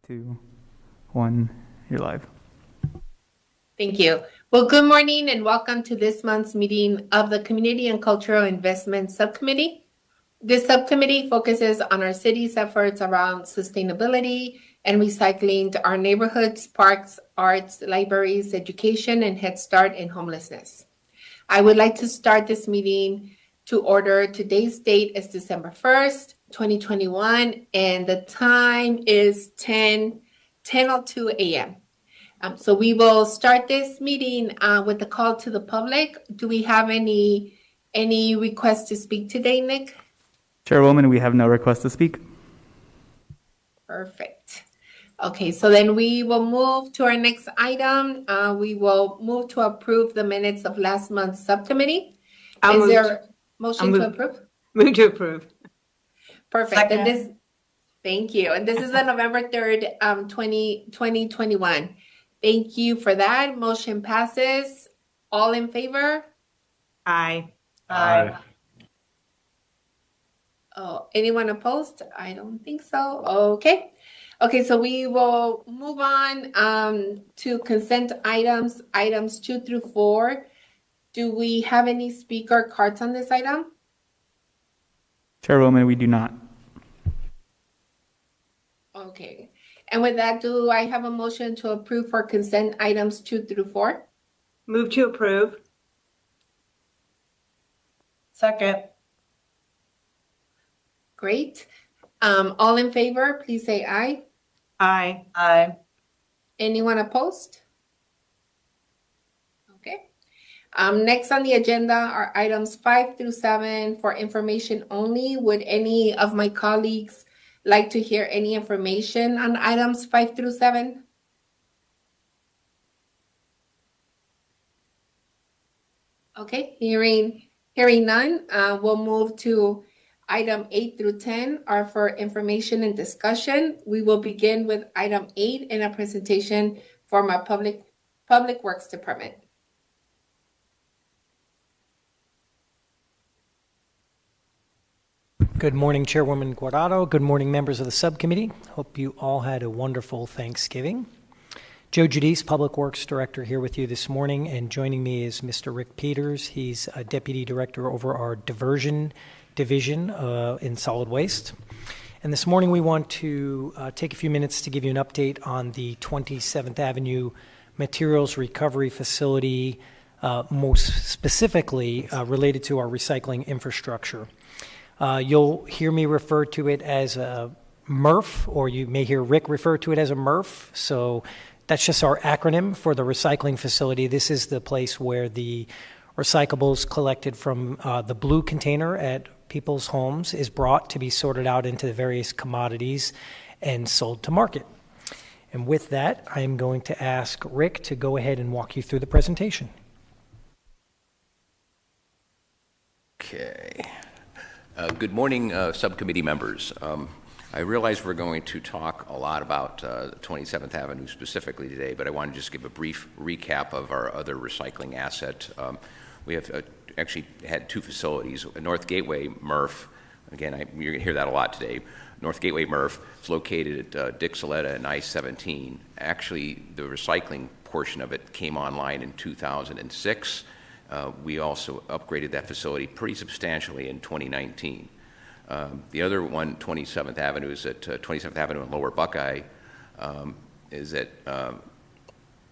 2, 1, you're live. Thank you. Well, good morning and welcome to this month's meeting of the Community and Cultural Investment Subcommittee. This subcommittee focuses on our city's efforts around sustainability and recycling to our neighborhoods, parks, arts, libraries, education, and Head Start and homelessness. I would like to start this meeting to order. Today's date is December 1st, 2021, and the time is 10:02 a.m. So we will start this meeting with a call to the public. Do we have any requests to speak today, Nick? Chairwoman, we have no request to speak. Perfect. Okay, so then we will move to our next item. We will move to approve the minutes of last month's subcommittee. Is there a motion to approve? Move to approve. Perfect. Second. And thank you. And this is on November 3rd, 2021. Thank you for that. Motion passes. All in favor? Aye. Aye. Oh, anyone opposed? I don't think so. Okay. Okay, so we will move on to consent items 2 through 4. Do we have any speaker cards on this item? Chairwoman, we do not. Okay. And with that, do I have a motion to approve for consent items 2 through 4? Move to approve. Second. Great. All in favor, please say aye. Aye. Aye. Anyone opposed? Okay. Next on the agenda are items 5 through 7 for information only. Would any of my colleagues like to hear any information on items 5 through 7? Okay, hearing none, we'll move to item 8 through 10 are for information and discussion. We will begin with item 8 in a presentation from our Public Works Department. Good morning, Chairwoman Guardado. Good morning, members of the subcommittee. Hope you all had a wonderful Thanksgiving. Joe Giudice, Public Works Director, here with you this morning, and joining me is Mr. Rick Peters. He's a Deputy Director over our Diversion Division in Solid Waste. And this morning we want to take a few minutes to give you an update on the 27th Avenue Materials Recovery Facility, most specifically related to our recycling infrastructure. You'll hear me refer to it as a MRF, or you may hear Rick refer to it as a MRF. So that's just our acronym for the recycling facility. This is the place where the recyclables collected from the blue container at people's homes is brought to be sorted out into the various commodities and sold to market. And with that, I am going to ask Rick to go ahead and walk you through the presentation. Okay. Good morning, subcommittee members. I realize we're going to talk a lot about 27th Avenue specifically today, but I want to just give a brief recap of our other recycling asset. We have actually had 2 facilities. North Gateway MRF, again, you're going to hear that a lot today. North Gateway MRF is located at Dixoletta and I-17. Actually, the recycling portion of it came online in 2006. We also upgraded that facility pretty substantially in 2019. The other one, 27th Avenue, is at 27th Avenue and Lower Buckeye,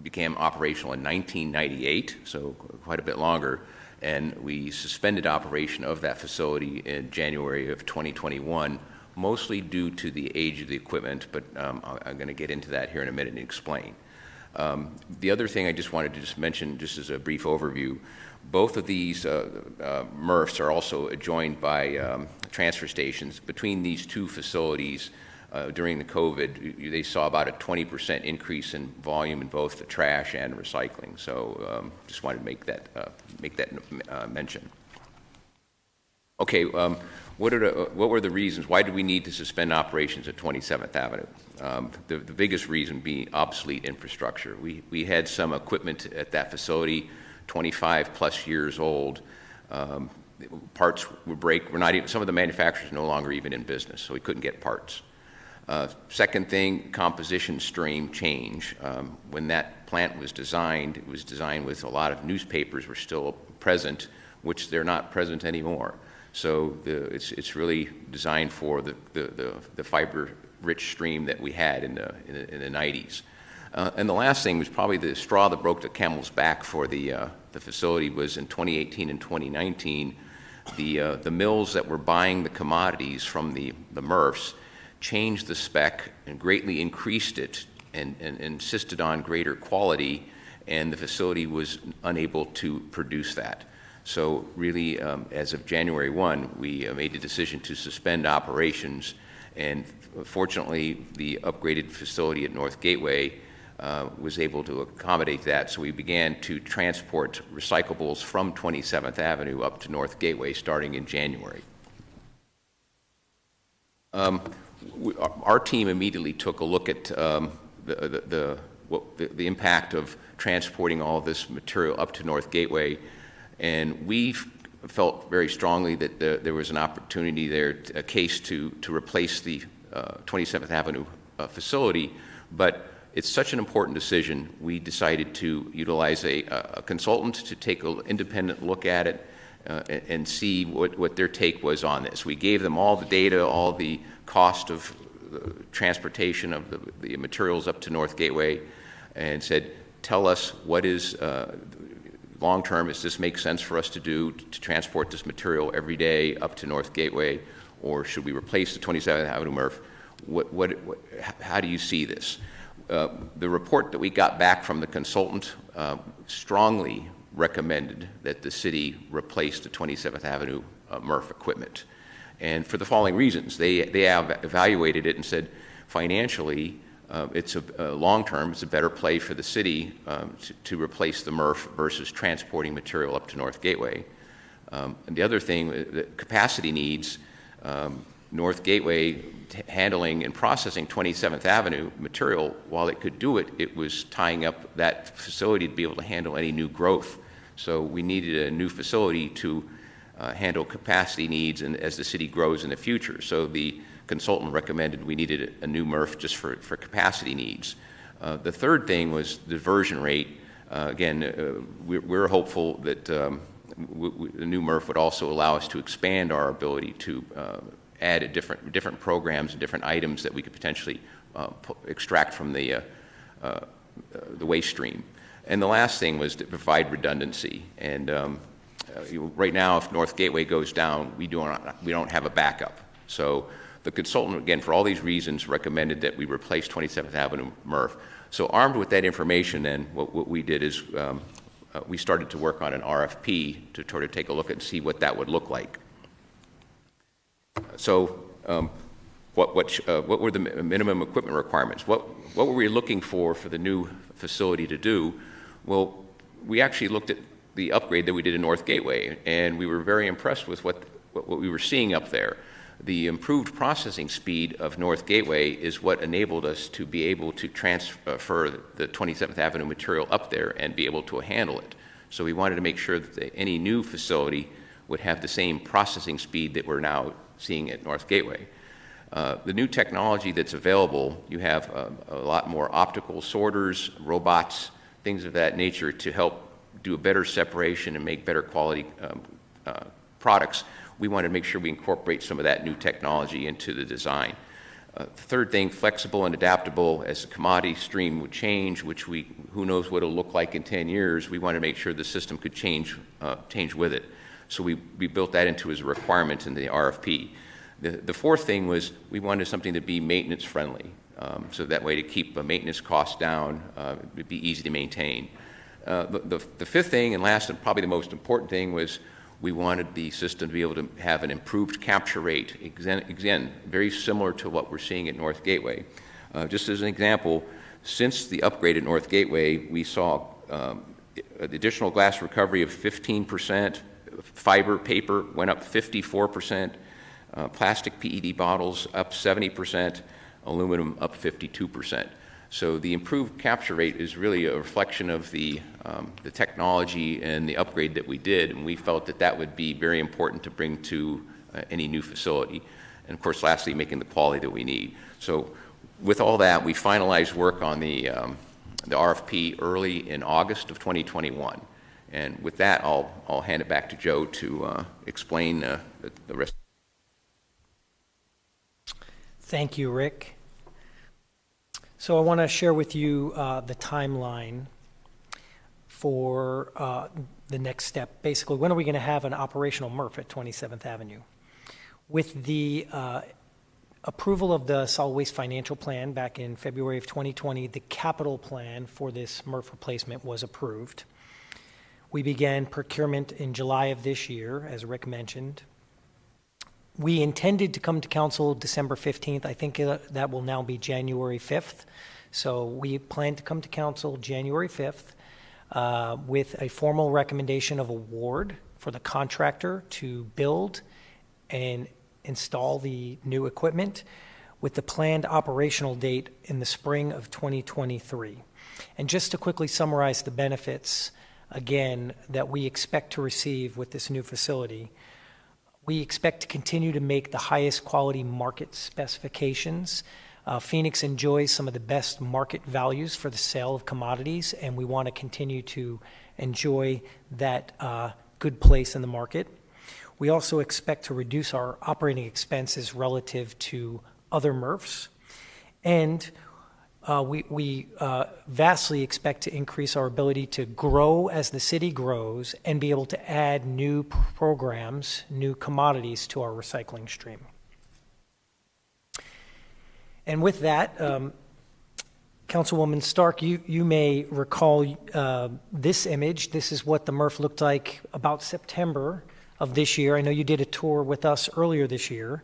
became operational in 1998, so quite a bit longer, and we suspended operation of that facility in January of 2021, mostly due to the age of the equipment, but I'm going to get into that here in a minute and explain. The other thing I just wanted to just mention, just as a brief overview, both of these MRFs are also adjoined by transfer stations. Between these 2 facilities, during the COVID, they saw about a 20% increase in volume in both the trash and recycling. So just wanted to make that mention. Okay, what were the reasons? Why did we need to suspend operations at 27th Avenue? The biggest reason being obsolete infrastructure. We had some equipment at that facility, 25 plus years old. Parts would break. Some of the manufacturers are no longer even in business, so we couldn't get parts. Second thing, composition stream change. When that plant was designed, it was designed with a lot of newspapers were still present, which they're not present anymore. So it's really designed for the fiber-rich stream that we had in the 90s. And the last thing was probably the straw that broke the camel's back for the facility was in 2018 and 2019, the mills that were buying the commodities from the MRFs changed the spec and greatly increased it and insisted on greater quality, and the facility was unable to produce that. So really, as of January 1, we made the decision to suspend operations, and fortunately, the upgraded facility at North Gateway was able to accommodate that, so we began to transport recyclables from 27th Avenue up to North Gateway starting in January. Our team immediately took a look at the impact of transporting all this material up to North Gateway, and we felt very strongly that there was an opportunity there, a case to replace the 27th Avenue facility, but it's such an important decision, we decided to utilize a consultant to take an independent look at it and see what their take was on this. We gave them all the data, all the cost of transportation of the materials up to North Gateway, and said, tell us what is long-term, does this make sense for us to do, to transport this material every day up to North Gateway, or should we replace the 27th Avenue MRF? How do you see this? The report that we got back from the consultant strongly recommended that the city replace the 27th Avenue MRF equipment. And for the following reasons. They have evaluated it and said, financially, it's a long-term, it's a better play for the city to replace the MRF versus transporting material up to North Gateway. And the other thing, the capacity needs, North Gateway handling and processing 27th Avenue material, while it could do it, it was tying up that facility to be able to handle any new growth. So we needed a new facility to handle capacity needs and as the city grows in the future. So the consultant recommended we needed a new MRF just for capacity needs. The third thing was the diversion rate. Again, we're hopeful that the new MRF would also allow us to expand our ability to add different programs and different items that we could potentially extract from the waste stream. And the last thing was to provide redundancy. And right now, if North Gateway goes down, we don't have a backup. So the consultant, again, for all these reasons, recommended that we replace 27th Avenue MRF. So armed with that information, then, what we did is we started to work on an RFP to try to take a look and see what that would look like. So what were the minimum equipment requirements? What were we looking for the new facility to do? Well, we actually looked at the upgrade that we did in North Gateway, and we were very impressed with what we were seeing up there. The improved processing speed of North Gateway is what enabled us to be able to transfer the 27th Avenue material up there and be able to handle it. So we wanted to make sure that any new facility would have the same processing speed that we're now seeing at North Gateway. The new technology that's available, you have a lot more optical sorters, robots, things of that nature to help do a better separation and make better quality products. We want to make sure we incorporate some of that new technology into the design. The third thing, flexible and adaptable as the commodity stream would change, which who knows what it'll look like in 10 years, we want to make sure the system could change with it. So we built that into as a requirement in the RFP. The fourth thing was we wanted something to be maintenance friendly. So that way to keep the maintenance costs down, it'd be easy to maintain. The fifth thing and last and probably the most important thing was we wanted the system to be able to have an improved capture rate. Again, very similar to what we're seeing at North Gateway. Just as an example, since the upgrade at North Gateway, we saw additional glass recovery of 15%, fiber paper went up 54%, plastic PET bottles up 70%, aluminum up 52%. So the improved capture rate is really a reflection of the technology and the upgrade that we did, and we felt that that would be very important to bring to any new facility. And of course, lastly, making the quality that we need. So with all that, we finalized work on the RFP early in August of 2021. And with that, I'll hand it back to Joe to explain the rest. Thank you, Rick. So I want to share with you the timeline for the next step. Basically, when are we going to have an operational MRF at 27th Avenue? With the approval of the solid waste financial plan back in February of 2020, the capital plan for this MRF replacement was approved. We began procurement in July of this year, as Rick mentioned. We intended to come to council December 15th. I think that will now be January 5th. So we plan to come to council January 5th with a formal recommendation of award for the contractor to build and install the new equipment, with the planned operational date in the spring of 2023. And just to quickly summarize the benefits, again, that we expect to receive with this new facility, we expect to continue to make the highest quality market specifications. Phoenix enjoys some of the best market values for the sale of commodities, and we want to continue to enjoy that good place in the market. We also expect to reduce our operating expenses relative to other MRFs, and we vastly expect to increase our ability to grow as the city grows and be able to add new programs, new commodities to our recycling stream. And with that, Councilwoman Stark, you may recall this image. This is what the MRF looked like about September of this year. I know you did a tour with us earlier this year.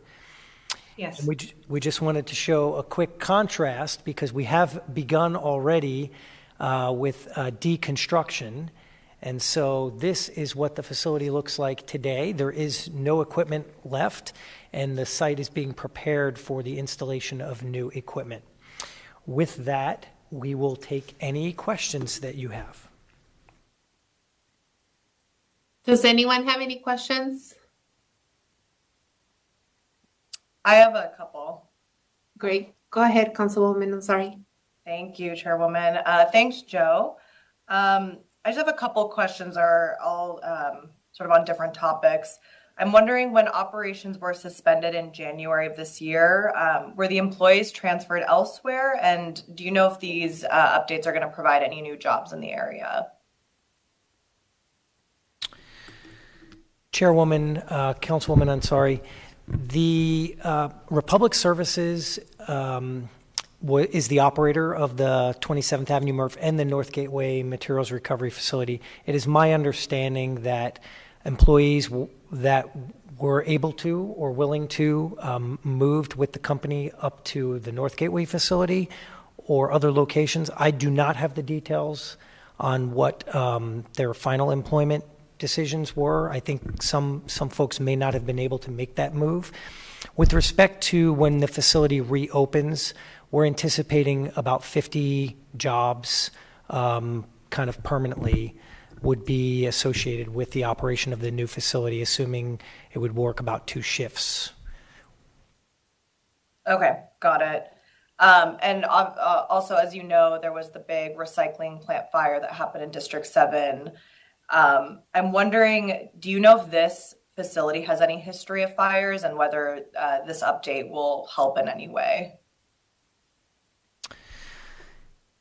Yes. And we just wanted to show a quick contrast because we have begun already with deconstruction. And so this is what the facility looks like today. There is no equipment left, and the site is being prepared for the installation of new equipment. With that, we will take any questions that you have. Does anyone have any questions? I have a couple. Great. Go ahead, Councilwoman. I'm sorry. Thank you, Chairwoman. Thanks, Joe. I just have a couple questions are all sort of on different topics. I'm wondering, when operations were suspended in January of this year, were the employees transferred elsewhere? And do you know if these updates are going to provide any new jobs in the area? Chairwoman, Councilwoman Ansari, the Republic Services is the operator of the 27th Avenue MRF and the North Gateway Materials Recovery Facility. It is my understanding that employees that were able to or willing to moved with the company up to the North Gateway facility or other locations. I do not have the details on what their final employment decisions were. I think some folks may not have been able to make that move. With respect to when the facility reopens, we're anticipating about 50 jobs kind of permanently would be associated with the operation of the new facility, assuming it would work about 2 shifts. Okay, got it. And also, as you know, there was the big recycling plant fire that happened in District 7. I'm wondering, do you know if this facility has any history of fires and whether this update will help in any way?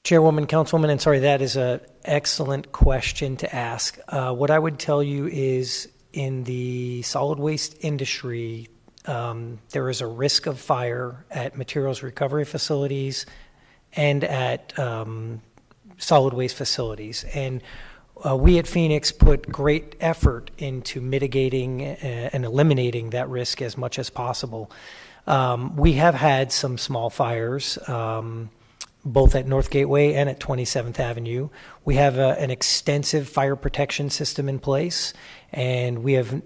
Chairwoman, Councilwoman, and sorry, that is an excellent question to ask. What I would tell you is, in the solid waste industry, there is a risk of fire at materials recovery facilities and at solid waste facilities. And we at Phoenix put great effort into mitigating and eliminating that risk as much as possible. We have had some small fires, both at North Gateway and at 27th Avenue. We have an extensive fire protection system in place, and we have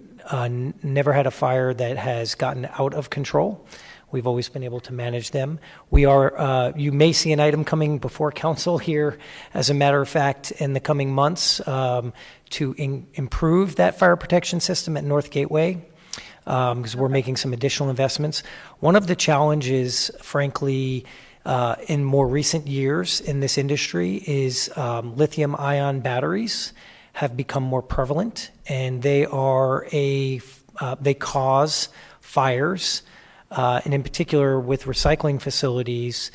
never had a fire that has gotten out of control. We've always been able to manage them. We are, you may see an item coming before council here, as a matter of fact, in the coming months to improve that fire protection system at North Gateway, because we're making some additional investments. One of the challenges, frankly, in more recent years in this industry is lithium-ion batteries have become more prevalent, and they cause fires, and in particular with recycling facilities,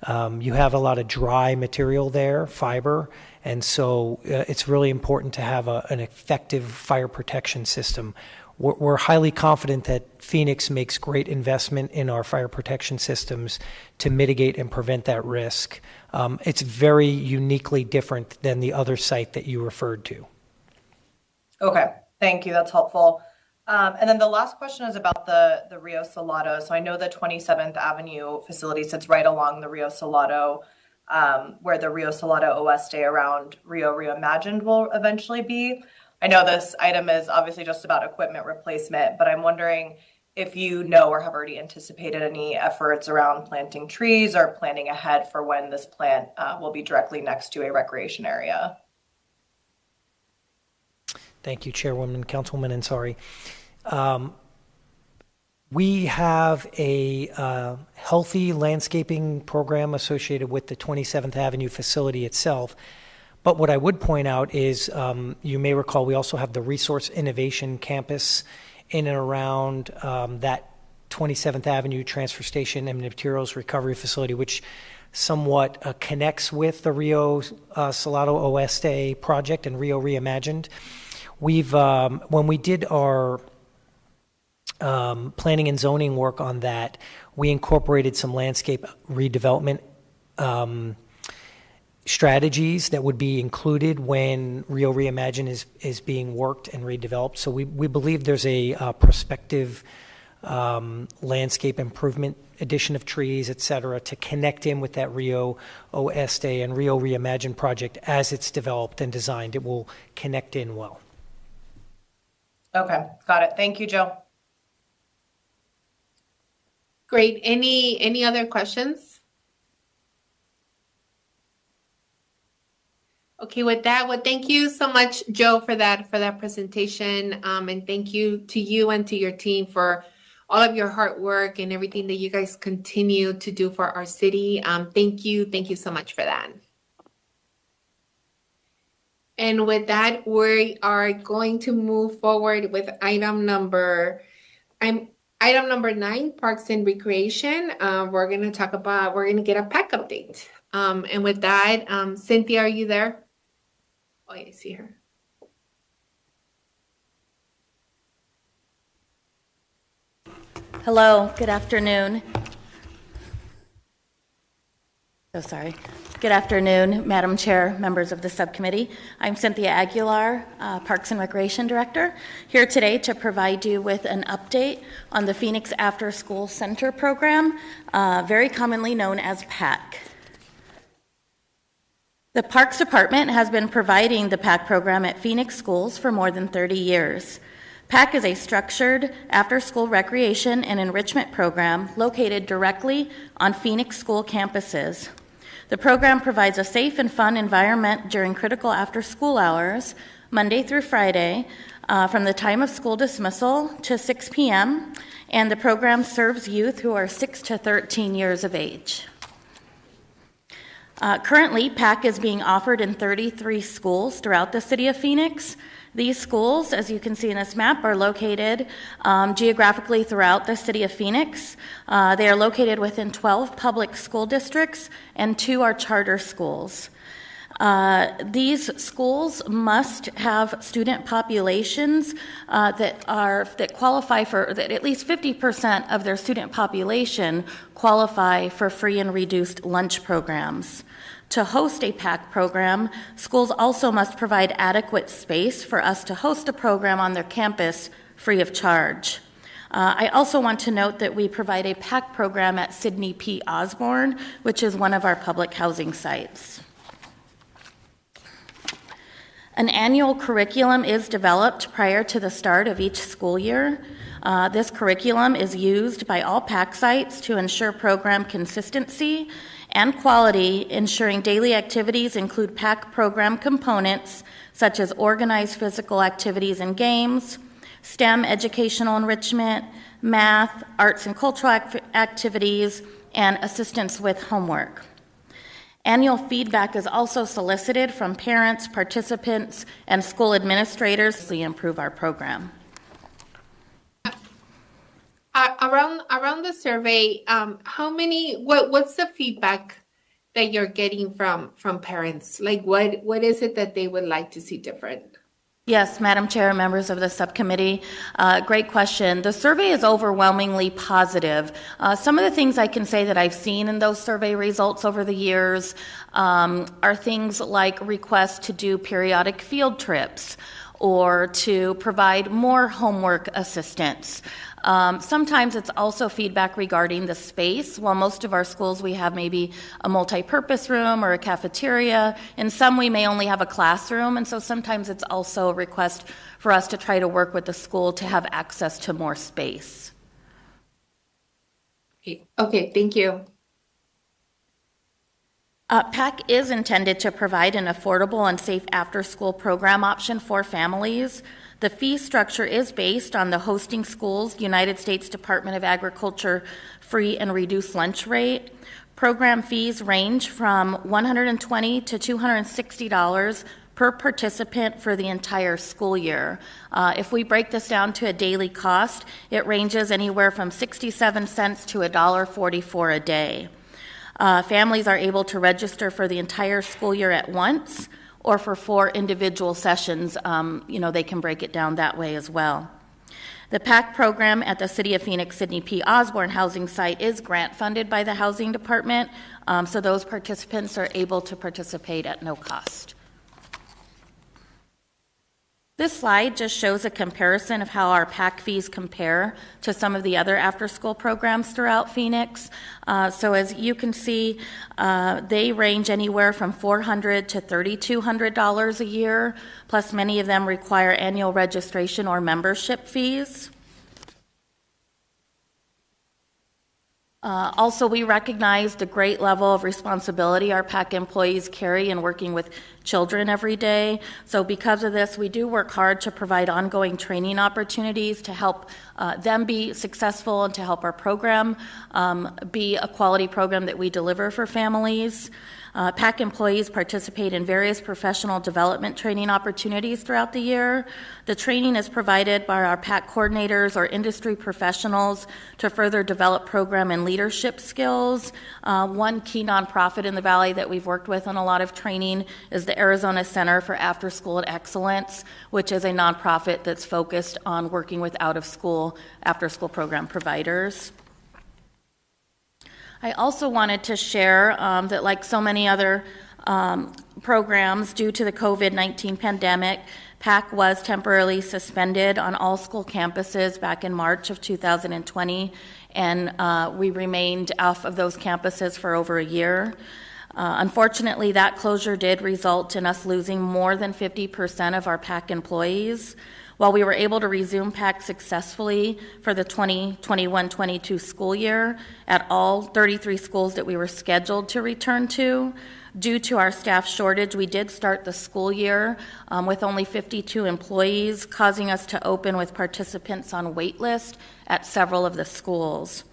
you have a lot of dry material there, fiber, and so it's really important to have an effective fire protection system. We're highly confident that Phoenix makes great investment in our fire protection systems to mitigate and prevent that risk. It's very uniquely different than the other site that you referred to. Okay, thank you. That's helpful. And then the last question is about the Rio Salado. So I know the 27th Avenue facility sits right along the Rio Salado, where the Rio Salado Oeste around Rio Reimagined will eventually be. I know this item is obviously just about equipment replacement, but I'm wondering if you know or have already anticipated any efforts around planting trees or planning ahead for when this plant will be directly next to a recreation area. Thank you, Chairwoman, Councilwoman Ansari. We have a healthy landscaping program associated with the 27th Avenue facility itself. But what I would point out is, you may recall, we also have the Resource Innovation Campus in and around that 27th Avenue transfer station and materials recovery facility, which somewhat connects with the Rio Salado Oeste project and Rio Reimagined. We've, when we did our planning and zoning work on that, we incorporated some landscape redevelopment strategies that would be included when Rio Reimagine is being worked and redeveloped. So we believe there's a prospective landscape improvement, addition of trees, et cetera, to connect in with that Rio Oeste and Rio Reimagine project as it's developed and designed. It will connect in well. Okay, got it. Thank you, Joe. Great. Any other questions? Okay, with that, well, thank you so much, Joe, for that presentation, and thank you to you and to your team for all of your hard work and everything that you guys continue to do for our city. Thank you so much for that. And with that, we are going to move forward with item number 9, Parks and Recreation. We're going to get a PAC update. And with that, Cynthia, are you there? Oh, I see her. Hello, good afternoon. So sorry. Good afternoon, Madam Chair, members of the subcommittee. I'm Cynthia Aguilar, Parks and Recreation Director, here today to provide you with an update on the Phoenix After School Center program, very commonly known as PAC. The Parks Department has been providing the PAC program at Phoenix schools for more than 30 years. PAC is a structured after-school recreation and enrichment program located directly on Phoenix school campuses. The program provides a safe and fun environment during critical after-school hours, Monday through Friday, from the time of school dismissal to 6 p.m., and the program serves youth who are 6 to 13 years of age. Currently, PAC is being offered in 33 schools throughout the city of Phoenix. These schools, as you can see in this map, are located geographically throughout the city of Phoenix. They are located within 12 public school districts, and 2 are charter schools. These schools must have student populations that qualify for, that at least 50% of their student population qualify for free and reduced lunch programs. To host a PAC program, schools also must provide adequate space for us to host a program on their campus free of charge. I also want to note that we provide a PAC program at Sidney P. Osborne, which is one of our public housing sites. An annual curriculum is developed prior to the start of each school year. This curriculum is used by all PAC sites to ensure program consistency and quality, ensuring daily activities include PAC program components such as organized physical activities and games, STEM educational enrichment, math, arts and cultural activities, and assistance with homework. Annual feedback is also solicited from parents, participants, and school administrators to improve our program. Around the survey, what's the feedback that you're getting from parents? Like what is it that they would like to see different? Yes, Madam Chair, members of the subcommittee, great question. The survey is overwhelmingly positive. Some of the things I can say that I've seen in those survey results over the years are things like requests to do periodic field trips or to provide more homework assistance. Sometimes it's also feedback regarding the space. While most of our schools we have maybe a multi-purpose room or a cafeteria, in some we may only have a classroom, and so sometimes it's also a request for us to try to work with the school to have access to more space. Okay, thank you. PAC is intended to provide an affordable and safe after-school program option for families. The fee structure is based on the hosting school's United States Department of Agriculture free and reduced lunch rate. Program fees range from $120 to $260 per participant for the entire school year. If we break this down to a daily cost, it ranges anywhere from 67 cents to $1.44 a day. Families are able to register for the entire school year at once, or for 4 individual sessions. They can break it down that way as well. The PAC program at the City of Phoenix Sidney P. Osborne housing site is grant funded by the Housing Department, so those participants are able to participate at no cost. This slide just shows a comparison of how our PAC fees compare to some of the other after-school programs throughout Phoenix. So as you can see, they range anywhere from $400 to $3,200 a year, plus many of them require annual registration or membership fees. Also, we recognize the great level of responsibility our PAC employees carry in working with children every day. So because of this, we do work hard to provide ongoing training opportunities to help them be successful and to help our program be a quality program that we deliver for families. PAC employees participate in various professional development training opportunities throughout the year. The training is provided by our PAC coordinators or industry professionals to further develop program and leadership skills. One key nonprofit in the Valley that we've worked with on a lot of training is the Arizona Center for After School Excellence, which is a nonprofit that's focused on working with out-of-school, after-school program providers. I also wanted to share that like so many other programs, due to the COVID-19 pandemic, PAC was temporarily suspended on all school campuses back in March of 2020, and we remained off of those campuses for over a year. Unfortunately, that closure did result in us losing more than 50% of our PAC employees. While we were able to resume PAC successfully for the 2021-22 school year at all 33 schools that we were scheduled to return to, due to our staff shortage, we did start the school year with only 52 employees, causing us to open with participants on wait list at several of the schools.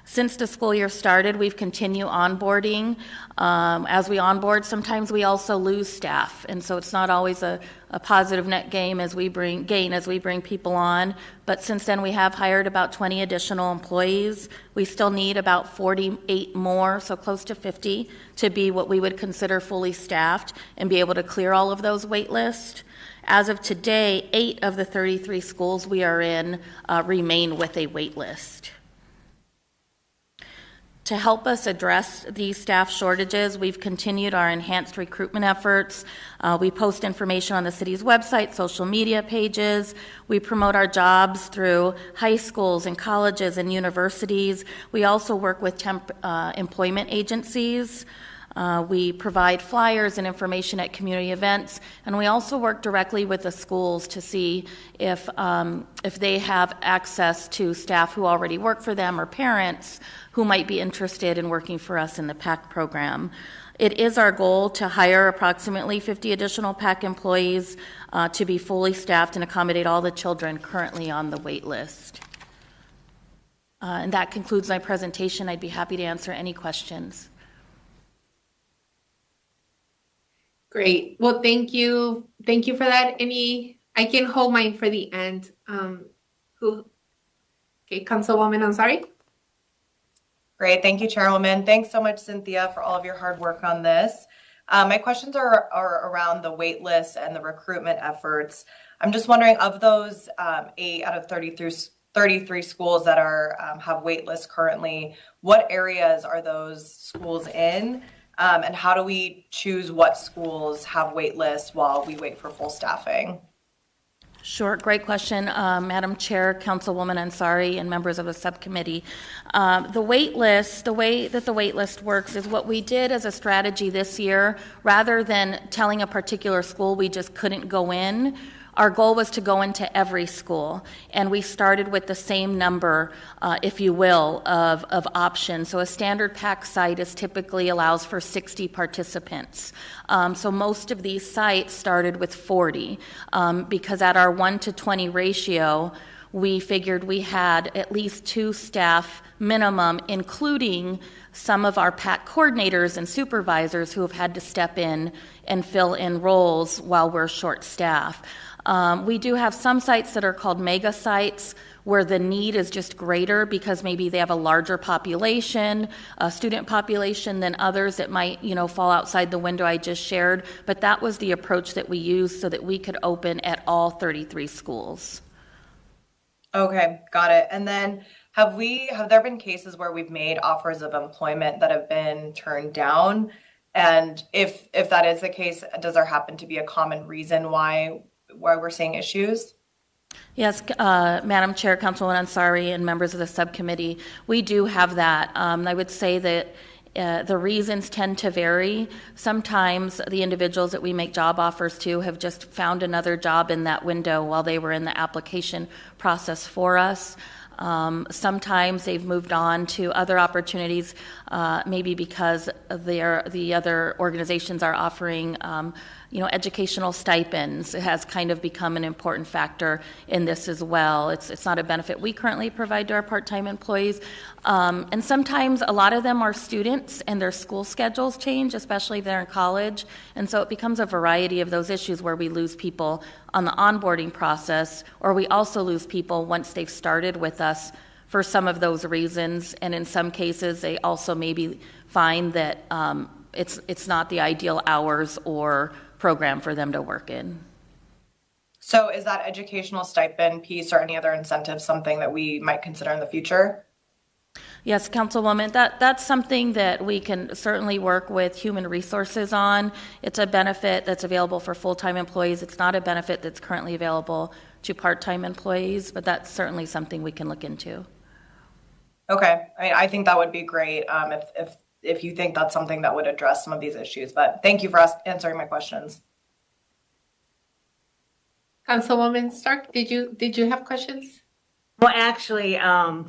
Since the school year started, we've continued onboarding. As we onboard, sometimes we also lose staff, and so it's not always a positive net gain as we bring people on. But since then, we have hired about 20 additional employees. We still need about 48 more, so close to 50, to be what we would consider fully staffed and be able to clear all of those wait lists. As of today, 8 of the 33 schools we are in remain with a wait list. To help us address these staff shortages, we've continued our enhanced recruitment efforts. We post information on the city's website, social media pages. We promote our jobs through high schools and colleges and universities. We also work with temp employment agencies. We provide flyers and information at community events, and we also work directly with the schools to see if they have access to staff who already work for them or parents who might be interested in working for us in the PAC program. It is our goal to hire approximately 50 additional PAC employees to be fully staffed and accommodate all the children currently on the wait list. And that concludes my presentation. I'd be happy to answer any questions. Great. Well, thank you. Thank you for that. I can hold mine for the end. Okay, Councilwoman Ansari. Great. Thank you, Chairwoman. Thanks so much, Cynthia, for all of your hard work on this. My questions are around the wait list and the recruitment efforts. I'm just wondering, of those 8 out of 33 schools that have wait lists currently, what areas are those schools in? And how do we choose what schools have wait lists while we wait for full staffing? Sure, great question, Madam Chair, Councilwoman Ansari, and members of the subcommittee. The wait list, the way that the wait list works is what we did as a strategy this year. Rather than telling a particular school we just couldn't go in, our goal was to go into every school, and we started with the same number, if you will, of options. So a standard pack site typically allows for 60 participants. So most of these sites started with 40, because at our 1-to-20 ratio, we figured we had at least 2 staff minimum, including some of our PAC coordinators and supervisors who have had to step in and fill in roles while we're short-staffed. We do have some sites that are called mega sites where the need is just greater because maybe they have a larger population, a student population than others that might, fall outside the window I just shared. But that was the approach that we used so that we could open at all 33 schools. Okay, got it. And then have there been cases where we've made offers of employment that have been turned down? And if that is the case, does there happen to be a common reason why we're seeing issues? Yes, Madam Chair, Councilwoman Ansari, and members of the subcommittee, we do have that. I would say that the reasons tend to vary. Sometimes the individuals that we make job offers to have just found another job in that window while they were in the application process for us. Sometimes they've moved on to other opportunities, maybe because the other organizations are offering educational stipends. It has kind of become an important factor in this as well. It's not a benefit we currently provide to our part-time employees. And sometimes a lot of them are students and their school schedules change, especially if they're in college. And so it becomes a variety of those issues where we lose people on the onboarding process, or we also lose people once they've started with us for some of those reasons. And in some cases, they also maybe find that it's not the ideal hours or program for them to work in. So is that educational stipend piece or any other incentive something that we might consider in the future? Yes, Councilwoman, that's something that we can certainly work with human resources on. It's a benefit that's available for full-time employees. It's not a benefit that's currently available to part-time employees, but that's certainly something we can look into. Okay, I think that would be great if you think that's something that would address some of these issues. But thank you for answering my questions. Councilwoman Stark, did you have questions? Well, actually, I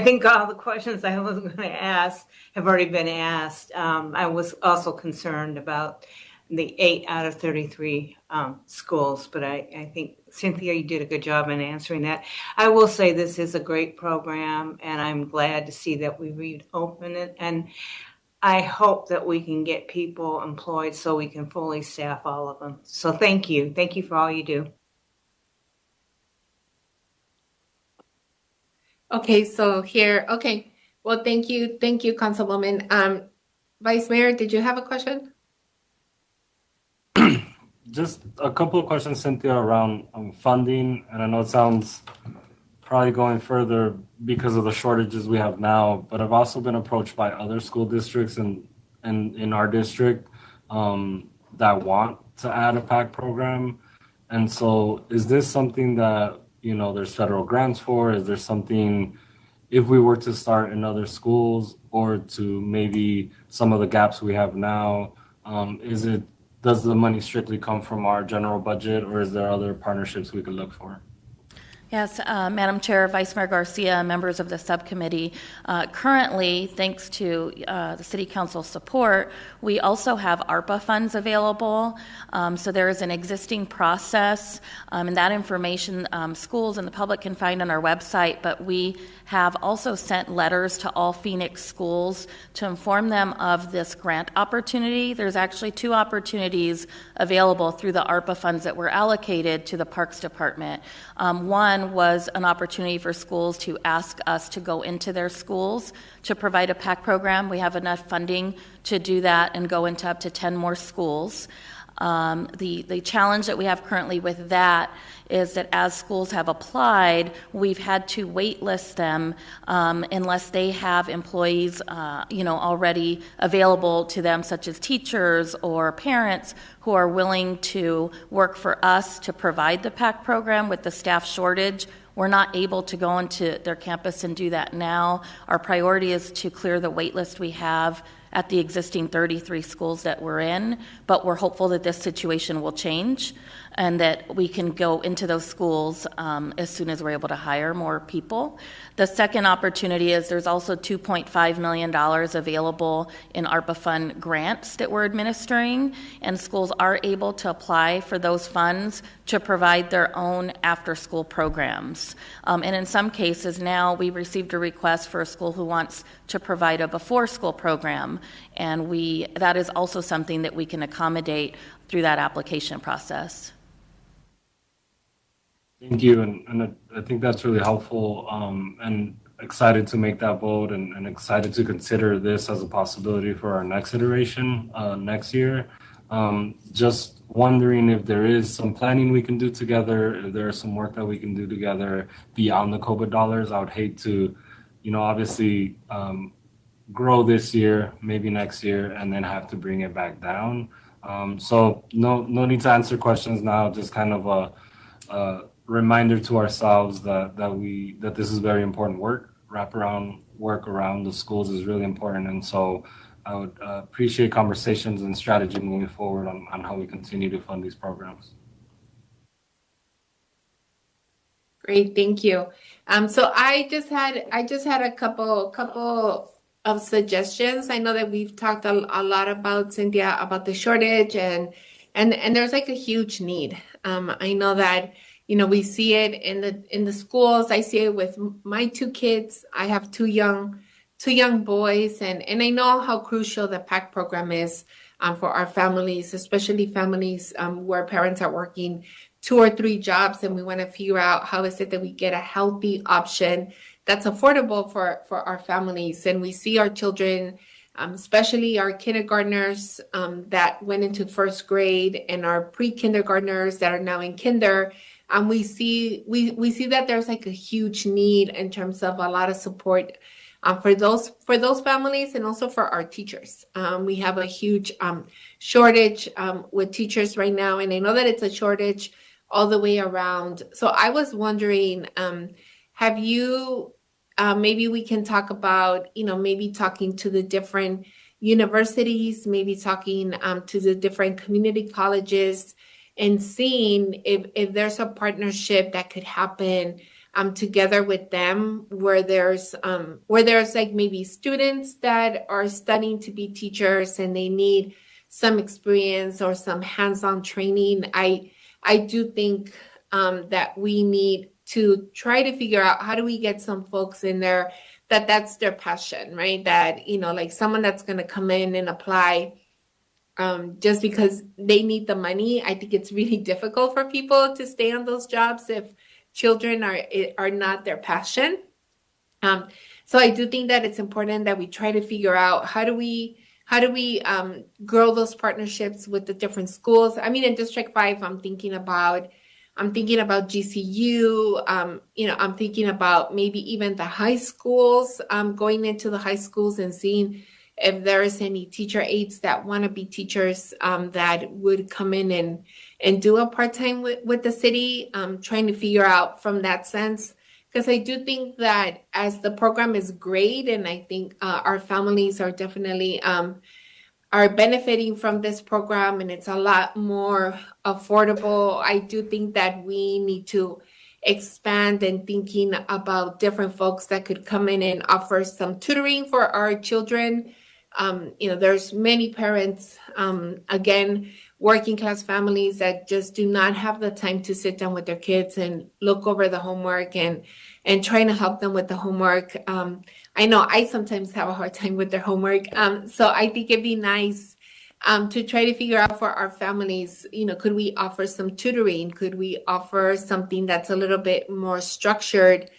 think all the questions I was going to ask have already been asked. I was also concerned about the 8 out of 33 schools, but I think, Cynthia, you did a good job in answering that. I will say this is a great program, and I'm glad to see that we reopen it. And I hope that we can get people employed so we can fully staff all of them. So thank you. Thank you for all you do. Okay, well, thank you, Councilwoman. Vice Mayor, did you have a question? Just a couple of questions, Cynthia, around funding, and I know it sounds probably going further because of the shortages we have now, but I've also been approached by other school districts in our district that want to add a PAC program. And so is this something that there's federal grants for? Is there something, if we were to start in other schools or to maybe some of the gaps we have now, does the money strictly come from our general budget, or is there other partnerships we could look for? Yes, Madam Chair, Vice Mayor Garcia, members of the subcommittee. Currently, thanks to the City Council support, we also have ARPA funds available. So there is an existing process, and that information schools and the public can find on our website, but we have also sent letters to all Phoenix schools to inform them of this grant opportunity. There's actually 2 opportunities available through the ARPA funds that were allocated to the Parks Department. One was an opportunity for schools to ask us to go into their schools to provide a PAC program. We have enough funding to do that and go into up to 10 more schools. The challenge that we have currently with that is that as schools have applied, we've had to wait list them unless they have employees, already available to them, such as teachers or parents who are willing to work for us to provide the PAC program. With the staff shortage, we're not able to go into their campus and do that now. Our priority is to clear the wait list we have at the existing 33 schools that we're in, but we're hopeful that this situation will change and that we can go into those schools as soon as we're able to hire more people. The second opportunity is there's also $2.5 million available in ARPA Fund grants that we're administering, and schools are able to apply for those funds to provide their own after-school programs. And in some cases now, we received a request for a school who wants to provide a before-school program, and that is also something that we can accommodate through that application process. Thank you, and I think that's really helpful, and excited to make that vote and excited to consider this as a possibility for our next iteration next year. Just wondering if there is some planning we can do together, if there is some work that we can do together beyond the COVID dollars. I would hate to, obviously grow this year, maybe next year, and then have to bring it back down. So no need to answer questions now, just kind of a reminder to ourselves that this is very important work. Wraparound work around the schools is really important, and so I would appreciate conversations and strategy moving forward on how we continue to fund these programs. Great, thank you. So I just had a couple of suggestions. I know that we've talked a lot about, Cynthia, about the shortage and there's like a huge need. I know that we see it in the schools. I see it with my 2 kids. I have two young boys, and I know how crucial the PAC program is for our families, especially families where parents are working 2 or 3 jobs, and we want to figure out how is it that we get a healthy option that's affordable for our families. And we see our children, especially our kindergartners that went into 1st grade and our pre-kindergartners that are now in kinder. We see that there's like a huge need in terms of a lot of support for those families and also for our teachers. We have a huge shortage with teachers right now, and I know that it's a shortage all the way around. So I was wondering, have you, maybe we can talk about, maybe talking to the different universities, maybe talking to the different community colleges and seeing if there's a partnership that could happen together with them where there's like maybe students that are studying to be teachers and they need some experience or some hands-on training. I do think that we need to try to figure out how do we get some folks in there that's their passion, right? That, like someone that's going to come in and apply just because they need the money. I think it's really difficult for people to stay on those jobs if children are not their passion. So I do think that it's important that we try to figure out how do we grow those partnerships with the different schools. I mean, in District 5, I'm thinking about GCU. I'm thinking about maybe even the high schools, going into the high schools and seeing if there is any teacher aides that want to be teachers that would come in and do a part-time with the city, trying to figure out from that sense. Because I do think that as the program is great, and I think our families are definitely are benefiting from this program, and it's a lot more affordable. I do think that we need to expand and thinking about different folks that could come in and offer some tutoring for our children. There's many parents, again, working class families that just do not have the time to sit down with their kids and look over the homework and trying to help them with the homework. I know I sometimes have a hard time with their homework. So I think it'd be nice to try to figure out for our families, could we offer some tutoring? Could we offer something that's a little bit more structured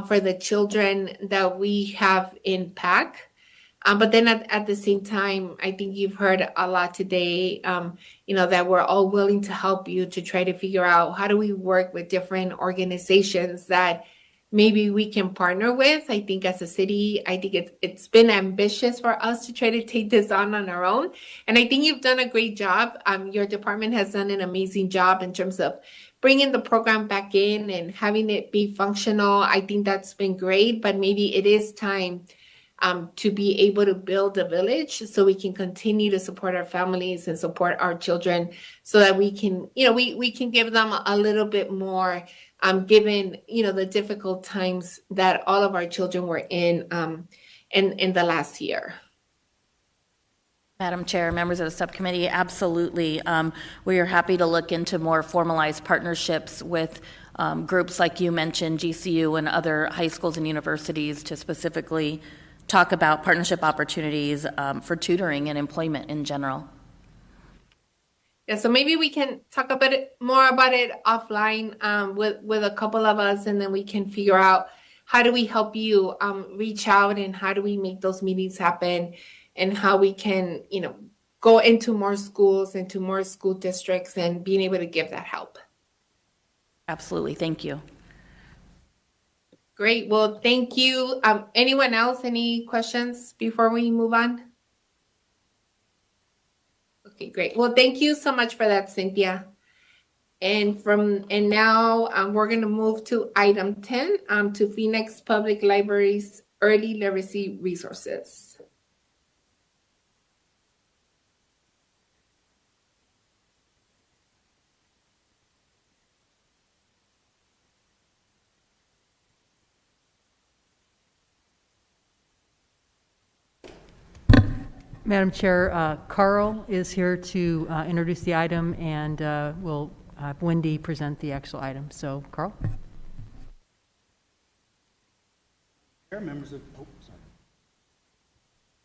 for the children that we have in PAC? But then at the same time, I think you've heard a lot today, that we're all willing to help you to try to figure out how do we work with different organizations that maybe we can partner with. I think as a city, I think it's been ambitious for us to try to take this on our own. And I think you've done a great job. Your department has done an amazing job in terms of bringing the program back in and having it be functional. I think that's been great, but maybe it is time to be able to build a village so we can continue to support our families and support our children so that we can, we can give them a little bit more, given, the difficult times that all of our children were in the last year. Madam Chair, members of the subcommittee, absolutely. We are happy to look into more formalized partnerships with groups like you mentioned, GCU and other high schools and universities to specifically talk about partnership opportunities for tutoring and employment in general. Yeah, so maybe we can talk a bit more about it offline with a couple of us, and then we can figure out how do we help you reach out and how do we make those meetings happen and how we can, go into more schools, into more school districts and being able to give that help. Absolutely, thank you. Great. Well, thank you. Anyone else? Any questions before we move on? Okay, great. Well, thank you so much for that, Cynthia. And now we're going to move to item 10, to Phoenix Public Library's early literacy resources. Madam Chair, Carl is here to introduce the item, and we'll have Wendy present the actual item. So, Carl.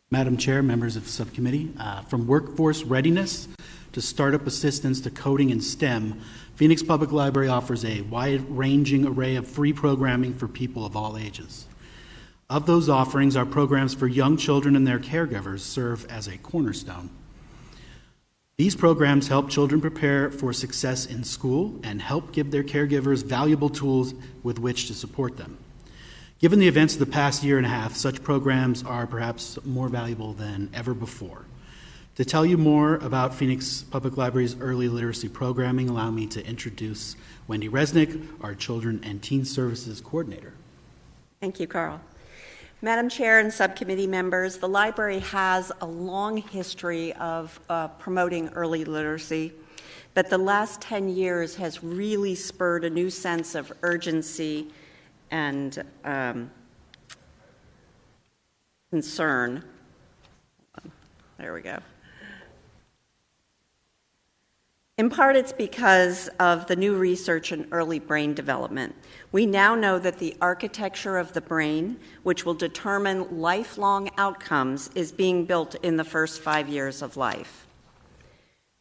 Madam Chair, members of the subcommittee, from workforce readiness to startup assistance to coding and STEM, Phoenix Public Library offers a wide-ranging array of free programming for people of all ages. Of those offerings, our programs for young children and their caregivers serve as a cornerstone. These programs help children prepare for success in school and help give their caregivers valuable tools with which to support them. Given the events of the past year and a half, such programs are perhaps more valuable than ever before. To tell you more about Phoenix Public Library's early literacy programming, allow me to introduce Wendy Resnick, our Children and Teen Services Coordinator. Thank you, Carl. Madam Chair and subcommittee members, the library has a long history of promoting early literacy, but the last 10 years has really spurred a new sense of urgency and concern. There we go. In part, it's because of the new research in early brain development. We now know that the architecture of the brain, which will determine lifelong outcomes, is being built in the first 5 years of life.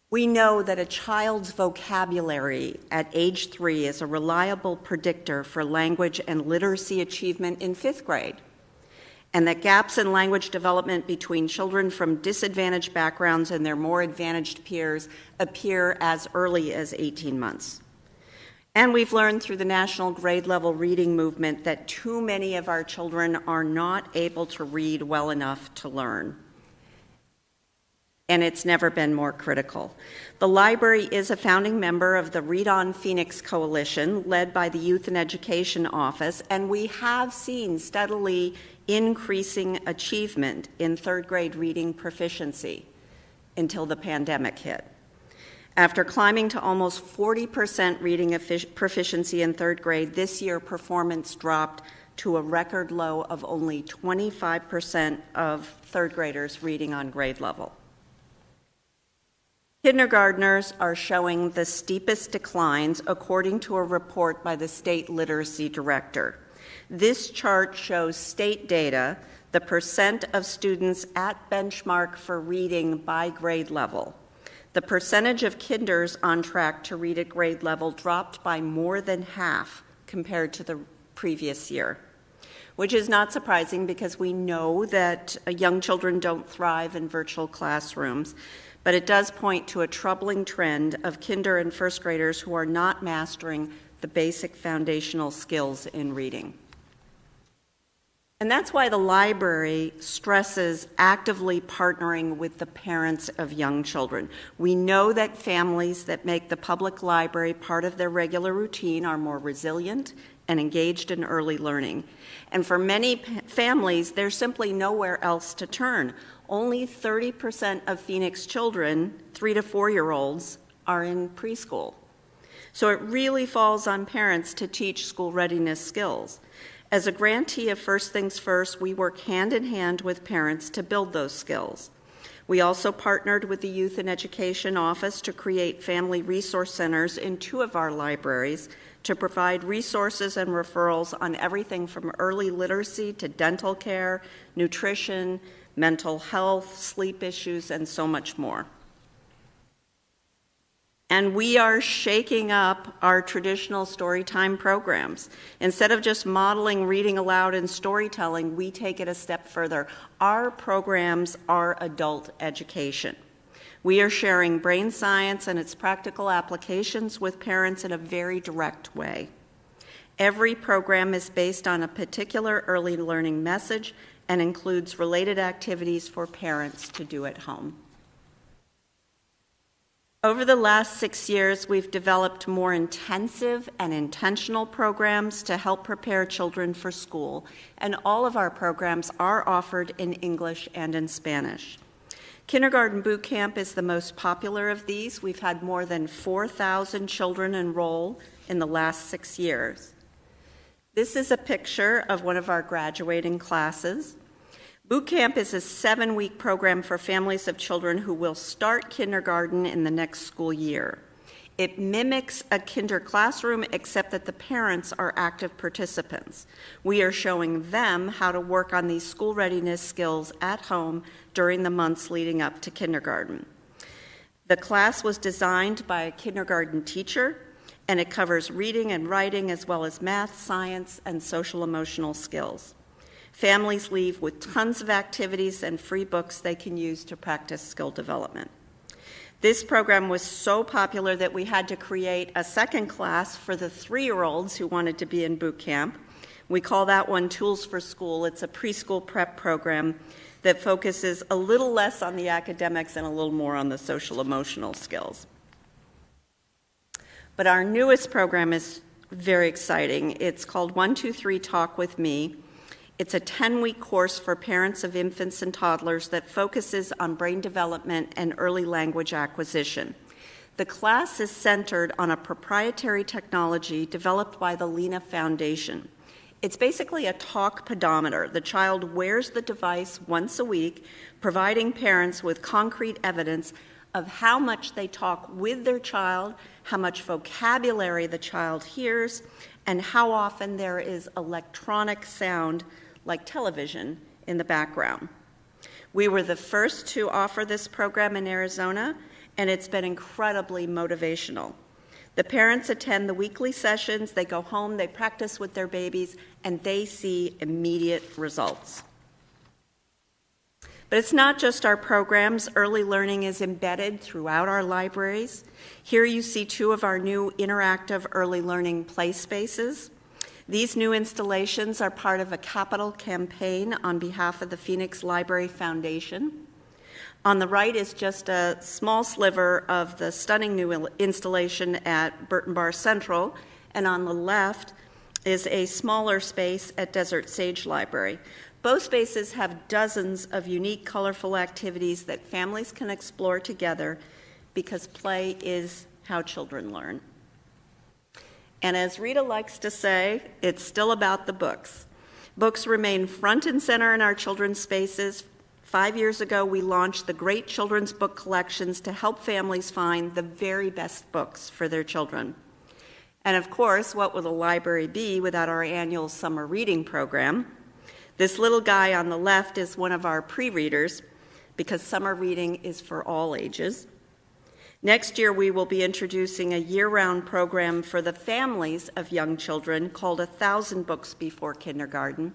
We know that a child's vocabulary at age 3 is a reliable predictor for language and literacy achievement in 5th grade, and that gaps in language development between children from disadvantaged backgrounds and their more advantaged peers appear as early as 18 months. And we've learned through the national grade level reading movement that too many of our children are not able to read well enough to learn. And it's never been more critical. The library is a founding member of the Read on Phoenix Coalition, led by the Youth and Education Office, and we have seen steadily increasing achievement in 3rd grade reading proficiency until the pandemic hit. After climbing to almost 40% reading proficiency in third grade, this year performance dropped to a record low of only 25% of third graders reading on grade level. Kindergartners are showing the steepest declines according to a report by the state literacy director. This chart shows state data, the percent of students at benchmark for reading by grade level. The percentage of kinders on track to read at grade level dropped by more than half compared to the previous year, which is not surprising because we know that young children don't thrive in virtual classrooms, but it does point to a troubling trend of kinder and first graders who are not mastering the basic foundational skills in reading. And that's why the library stresses actively partnering with the parents of young children. We know that families that make the public library part of their regular routine are more resilient and engaged in early learning. And for many families, there's simply nowhere else to turn. Only 30% of Phoenix children, 3 to 4-year-olds, are in preschool. So it really falls on parents to teach school readiness skills. As a grantee of First Things First, we work hand in hand with parents to build those skills. We also partnered with the Youth and Education Office to create family resource centers in 2 of our libraries to provide resources and referrals on everything from early literacy to dental care, nutrition, mental health, sleep issues, and so much more. And we are shaking up our traditional storytime programs. Instead of just modeling reading aloud and storytelling, we take it a step further. Our programs are adult education. We are sharing brain science and its practical applications with parents in a very direct way. Every program is based on a particular early learning message and includes related activities for parents to do at home. Over the last 6 years, we've developed more intensive and intentional programs to help prepare children for school, and all of our programs are offered in English and in Spanish. Kindergarten Boot Camp is the most popular of these. We've had more than 4,000 children enroll in the last 6 years. This is a picture of one of our graduating classes. Boot Camp is a 7-week program for families of children who will start kindergarten in the next school year. It mimics a kinder classroom, except that the parents are active participants. We are showing them how to work on these school readiness skills at home during the months leading up to kindergarten. The class was designed by a kindergarten teacher, and it covers reading and writing as well as math, science, and social-emotional skills. Families leave with tons of activities and free books they can use to practice skill development. This program was so popular that we had to create a second class for the 3-year-olds who wanted to be in boot camp. We call that one Tools for School. It's a preschool prep program that focuses a little less on the academics and a little more on the social-emotional skills. But our newest program is very exciting. It's called 1, 2, 3 Talk With Me. It's a 10-week course for parents of infants and toddlers that focuses on brain development and early language acquisition. The class is centered on a proprietary technology developed by the Lena Foundation. It's basically a talk pedometer. The child wears the device once a week, providing parents with concrete evidence of how much they talk with their child, how much vocabulary the child hears, and how often there is electronic sound like television in the background. We were the first to offer this program in Arizona, and it's been incredibly motivational. The parents attend the weekly sessions, they go home, they practice with their babies, and they see immediate results. But it's not just our programs. Early learning is embedded throughout our libraries. Here you see 2 of our new interactive early learning play spaces. These new installations are part of a capital campaign on behalf of the Phoenix Library Foundation. On the right is just a small sliver of the stunning new installation at Burton Bar Central, and on the left is a smaller space at Desert Sage Library. Both spaces have dozens of unique, colorful activities that families can explore together because play is how children learn. And as Rita likes to say, it's still about the books. Books remain front and center in our children's spaces. 5 years ago, we launched the Great Children's Book Collections to help families find the very best books for their children. And of course, what would a library be without our annual summer reading program? This little guy on the left is one of our pre-readers, because summer reading is for all ages. Next year, we will be introducing a year-round program for the families of young children called 1,000 Books Before Kindergarten.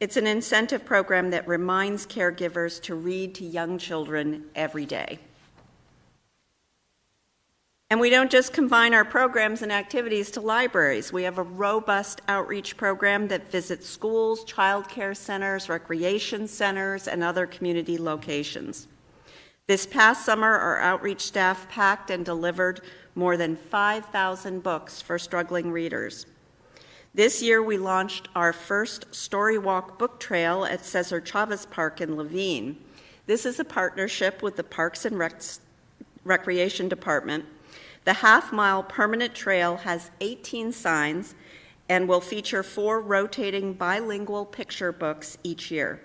It's an incentive program that reminds caregivers to read to young children every day. And we don't just combine our programs and activities to libraries. We have a robust outreach program that visits schools, child care centers, recreation centers, and other community locations. This past summer, our outreach staff packed and delivered more than 5,000 books for struggling readers. This year, we launched our first Story Walk book trail at Cesar Chavez Park in Laveen. This is a partnership with the Parks and Recreation Department. The half-mile permanent trail has 18 signs and will feature 4 rotating bilingual picture books each year.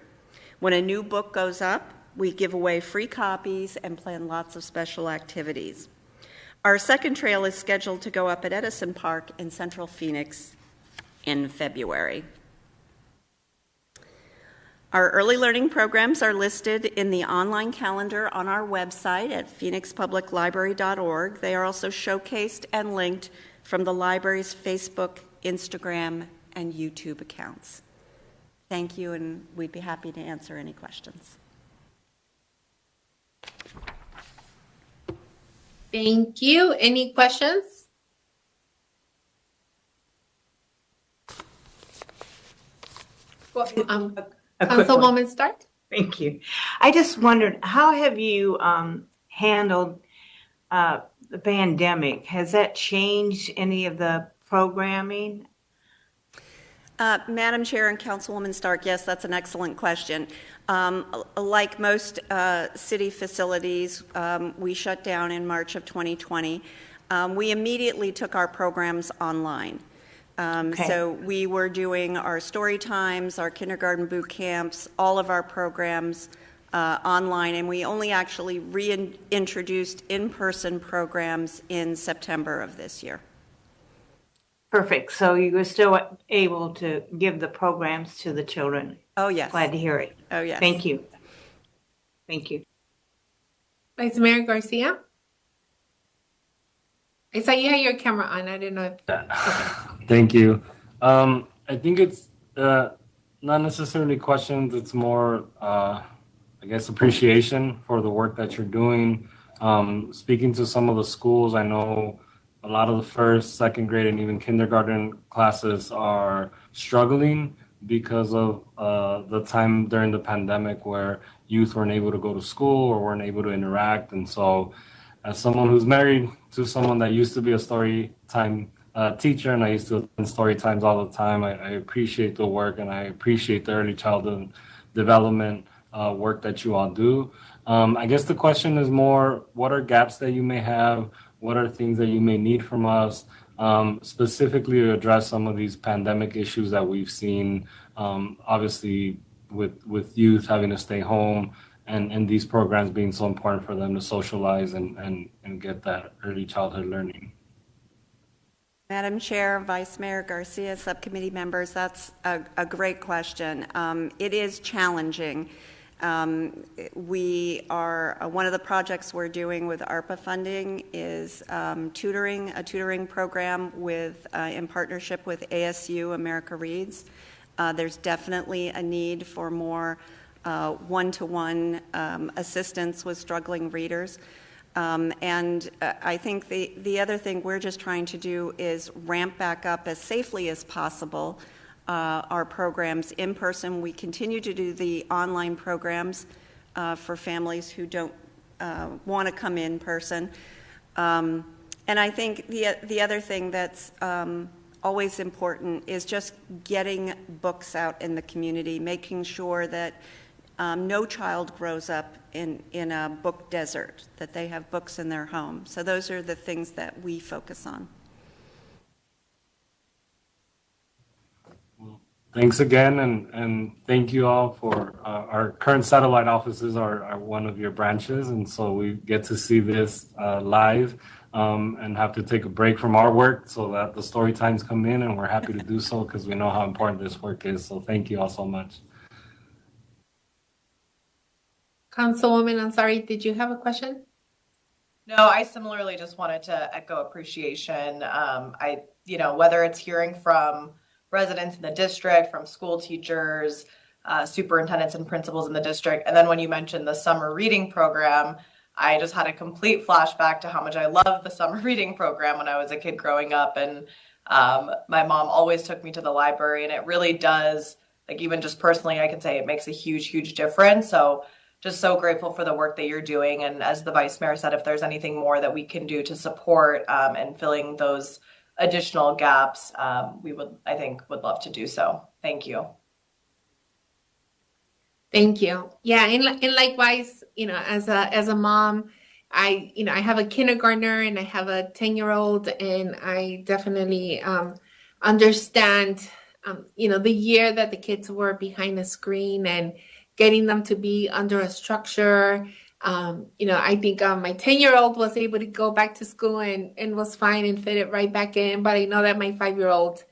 When a new book goes up, we give away free copies and plan lots of special activities. Our second trail is scheduled to go up at Edison Park in Central Phoenix in February. Our early learning programs are listed in the online calendar on our website at phoenixpubliclibrary.org. They are also showcased and linked from the library's Facebook, Instagram, and YouTube accounts. Thank you, and we'd be happy to answer any questions. Thank you. Any questions? Well, Councilwoman Stark? Thank you. I just wondered, how have you handled the pandemic? Has that changed any of the programming? Madam Chair and Councilwoman Stark, yes, that's an excellent question. Like most city facilities, we shut down in March of 2020. We immediately took our programs online. So we were doing our story times, our kindergarten boot camps, all of our programs online, and we only actually reintroduced in-person programs in September of this year. Perfect. So you were still able to give the programs to the children? Oh, yes. Glad to hear it. Oh, yes. Thank you. Thank you. Vice Mayor Garcia? I saw you had your camera on. I didn't know if... Thank you. I think it's not necessarily questions. It's more, I guess, appreciation for the work that you're doing. Speaking to some of the schools, I know a lot of the first, second grade, and even kindergarten classes are struggling because of the time during the pandemic where youth weren't able to go to school or weren't able to interact. And so as someone who's married to someone that used to be a story time teacher, and I used to attend story times all the time, I appreciate the work, and I appreciate the early childhood development work that you all do. I guess the question is more, what are gaps that you may have? What are things that you may need from us, specifically to address some of these pandemic issues that we've seen, obviously with youth having to stay home, and these programs being so important for them to socialize and get that early childhood learning. Madam Chair, Vice Mayor Garcia, subcommittee members, that's a great question. It is challenging. We are, one of the projects we're doing with Arpa funding is a tutoring program with, in partnership with ASU America Reads. There's definitely a need for more one-to-one assistance with struggling readers. And I think the other thing we're just trying to do is ramp back up as safely as possible our programs in person. We continue to do the online programs for families who don't want to come in person. And I think the other thing that's always important is just getting books out in the community, making sure that no child grows up in a book desert, that they have books in their home. So those are the things that we focus on. Thanks again, and thank you all for our current satellite offices are one of your branches, and so we get to see this live and have to take a break from our work so that the story times come in, and we're happy to do so because we know how important this work is. So thank you all so much. Councilwoman Ansari, did you have a question? No, I similarly just wanted to echo appreciation. Whether it's hearing from residents in the district, from school teachers, superintendents and principals in the district. And then when you mentioned the summer reading program, I just had a complete flashback to how much I loved the summer reading program when I was a kid growing up. And my mom always took me to the library, and it really does, like, even just personally, I can say it makes a huge, huge difference. So just so grateful for the work that you're doing. And as the Vice Mayor said, if there's anything more that we can do to support and filling those additional gaps, we would love to do so. Thank you. Thank you. Yeah, and likewise, as a mom, I have a kindergartner and I have a 10-year-old, and I definitely understand, the year that the kids were behind a screen and getting them to be under a structure. I think my 10-year-old was able to go back to school and was fine and fit it right back in. But I know that my 5-year-old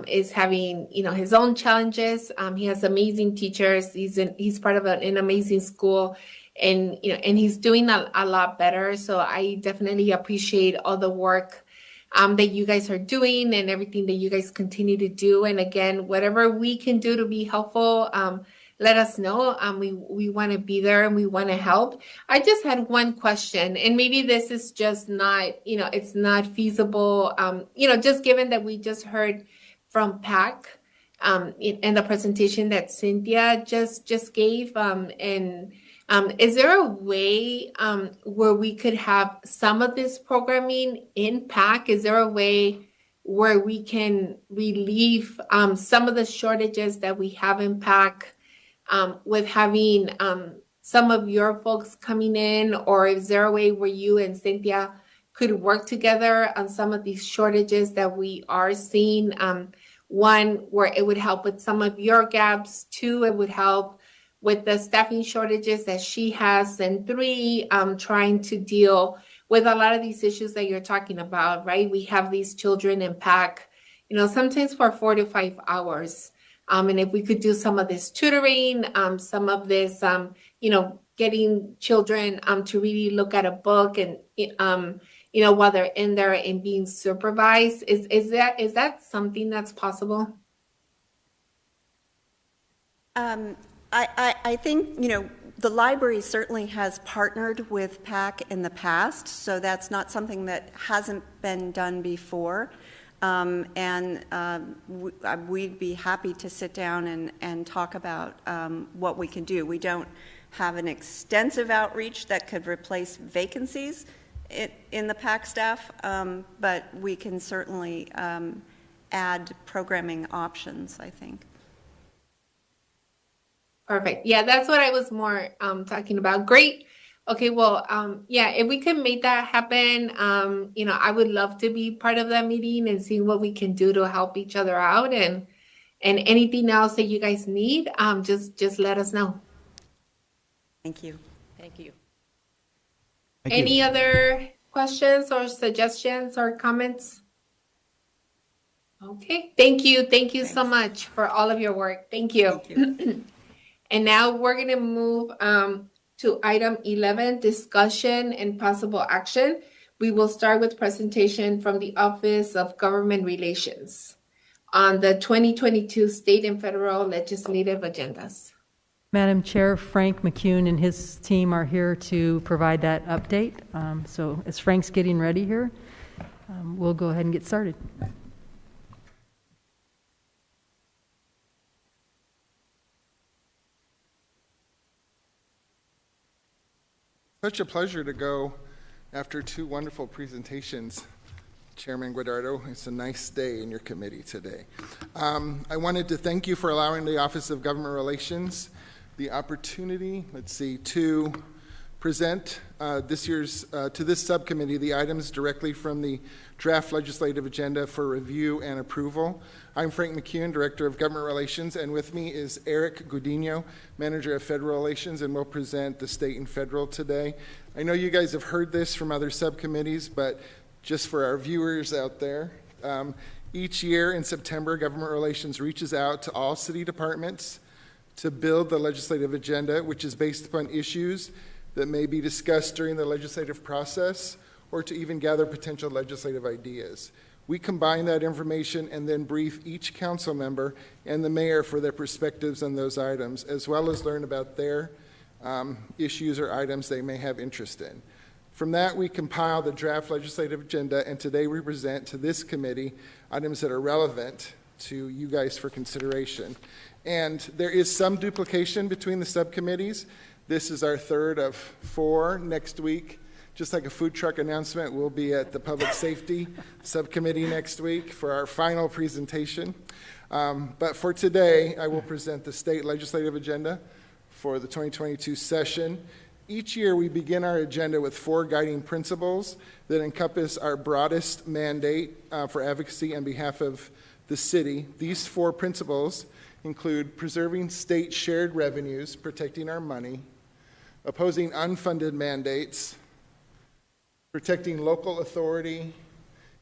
is having, his own challenges. He has amazing teachers. He's part of an amazing school, and he's doing a lot better. So I definitely appreciate all the work that you guys are doing and everything that you guys continue to do. And again, whatever we can do to be helpful, let us know. We want to be there and we want to help. I just had one question, and maybe this is just not, it's not feasible. Just given that we just heard from PAC in the presentation that Cynthia just gave, and is there a way where we could have some of this programming in PAC? Is there a way where we can relieve some of the shortages that we have in PAC? With having some of your folks coming in, or is there a way where you and Cynthia could work together on some of these shortages that we are seeing? One, where it would help with some of your gaps. Two, it would help with the staffing shortages that she has. And three, trying to deal with a lot of these issues that you're talking about, right? We have these children in PAC, sometimes for 4 to 5 hours. And if we could do some of this tutoring, some of this, getting children to really look at a book and, while they're in there and being supervised, is that something that's possible? I think, the library certainly has partnered with PAC in the past, so that's not something that hasn't been done before. We'd be happy to sit down and talk about what we can do. We don't have an extensive outreach that could replace vacancies in the PAC staff, but we can certainly add programming options, I think. Perfect. Yeah, that's what I was more talking about. Great. Okay, well, if we could make that happen, I would love to be part of that meeting and see what we can do to help each other out, and anything else that you guys need, just let us know. Thank you. Thank you. Any other questions or suggestions or comments? Okay, thank you. Thank you so much for all of your work. Thank you. Thank you. And now we're going to move to item 11, discussion and possible action. We will start with presentation from the Office of Government Relations on the 2022 state and federal legislative agendas. Madam Chair, Frank McCune and his team are here to provide that update. So as Frank's getting ready here, we'll go ahead and get started. Such a pleasure to go after two wonderful presentations, Chairman Guadardo. It's a nice day in your committee today. I wanted to thank you for allowing the Office of Government Relations the opportunity, to present to this subcommittee the items directly from the draft legislative agenda for review and approval. I'm Frank McCune, Director of Government Relations, and with me is Eric Gudino, Manager of Federal Relations, and we'll present the state and federal today. I know you guys have heard this from other subcommittees, but just for our viewers out there, each year in September, Government Relations reaches out to all city departments to build the legislative agenda, which is based upon issues that may be discussed during the legislative process or to even gather potential legislative ideas. We combine that information and then brief each council member and the mayor for their perspectives on those items, as well as learn about their issues or items they may have interest in. From that, we compile the draft legislative agenda, and today we present to this committee items that are relevant to you guys for consideration. And there is some duplication between the subcommittees. This is our third of 4. Next week, just like a food truck announcement, we'll be at the Public Safety Subcommittee next week for our final presentation. But for today, I will present the state legislative agenda for the 2022 session. Each year, we begin our agenda with 4 guiding principles that encompass our broadest mandate for advocacy on behalf of the city. These 4 principles include preserving state shared revenues, protecting our money, opposing unfunded mandates, protecting local authority,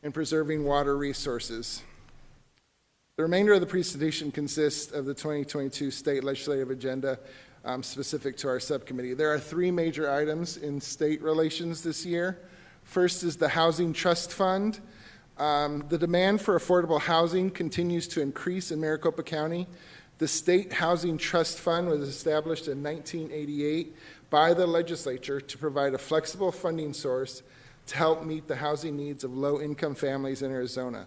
and preserving water resources. The remainder of the presentation consists of the 2022 state legislative agenda specific to our subcommittee. There are 3 major items in state relations this year. First is the Housing Trust Fund. The demand for affordable housing continues to increase in Maricopa County. The State Housing Trust Fund was established in 1988 by the legislature to provide a flexible funding source to help meet the housing needs of low-income families in Arizona.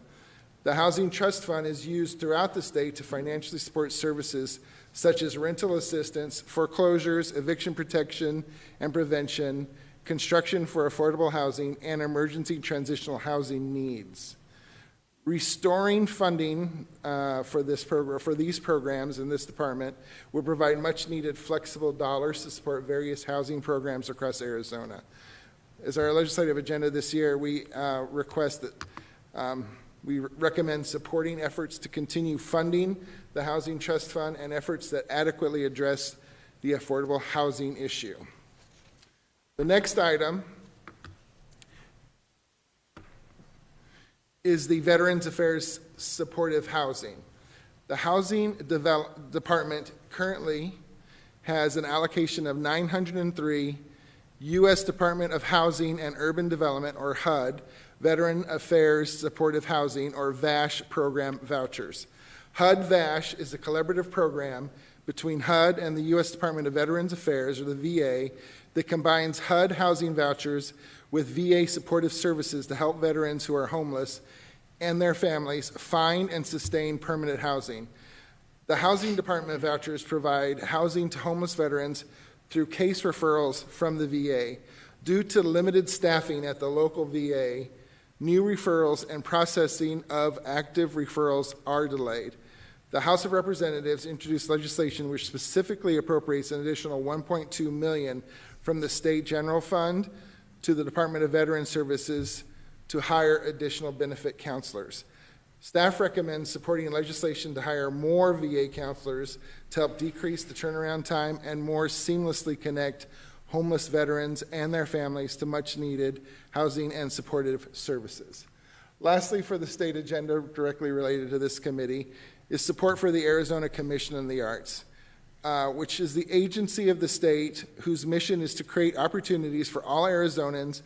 The Housing Trust Fund is used throughout the state to financially support services such as rental assistance, foreclosures, eviction protection and prevention, construction for affordable housing, and emergency transitional housing needs. Restoring funding for these programs in this department will provide much-needed flexible dollars to support various housing programs across Arizona. As our legislative agenda this year, we we recommend supporting efforts to continue funding the Housing Trust Fund and efforts that adequately address the affordable housing issue. The next item is the Veterans Affairs Supportive Housing. The Housing Department currently has an allocation of 903 U.S. Department of Housing and Urban Development, or HUD, Veteran Affairs Supportive Housing, or VASH program vouchers. HUD-VASH is a collaborative program between HUD and the U.S. Department of Veterans Affairs, or the VA, that combines HUD housing vouchers with VA supportive services to help veterans who are homeless and their families find and sustain permanent housing. The Housing Department vouchers provide housing to homeless veterans through case referrals from the VA. Due to limited staffing at the local VA, new referrals and processing of active referrals are delayed. The House of Representatives introduced legislation which specifically appropriates an additional $1.2 million from the State General Fund to the Department of Veteran Services to hire additional benefit counselors. Staff recommends supporting legislation to hire more VA counselors to help decrease the turnaround time and more seamlessly connect homeless veterans and their families to much-needed housing and supportive services. Lastly, for the state agenda directly related to this committee, is support for the Arizona Commission on the Arts, which is the agency of the state whose mission is to create opportunities for all Arizonans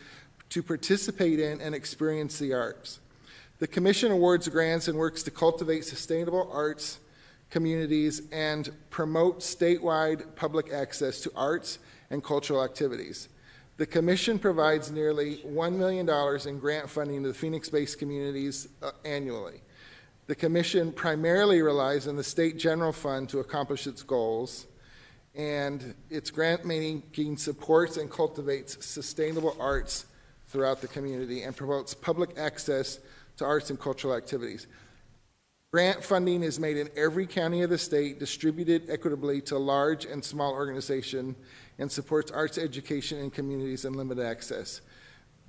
to participate in and experience the arts. The Commission awards grants and works to cultivate sustainable arts communities and promote statewide public access to arts and cultural activities. The Commission provides nearly $1 million in grant funding to the Phoenix-based communities annually. The Commission primarily relies on the State General Fund to accomplish its goals, and its grant-making supports and cultivates sustainable arts throughout the community and promotes public access to arts and cultural activities. Grant funding is made in every county of the state, distributed equitably to large and small organizations, and supports arts education in communities and limited access.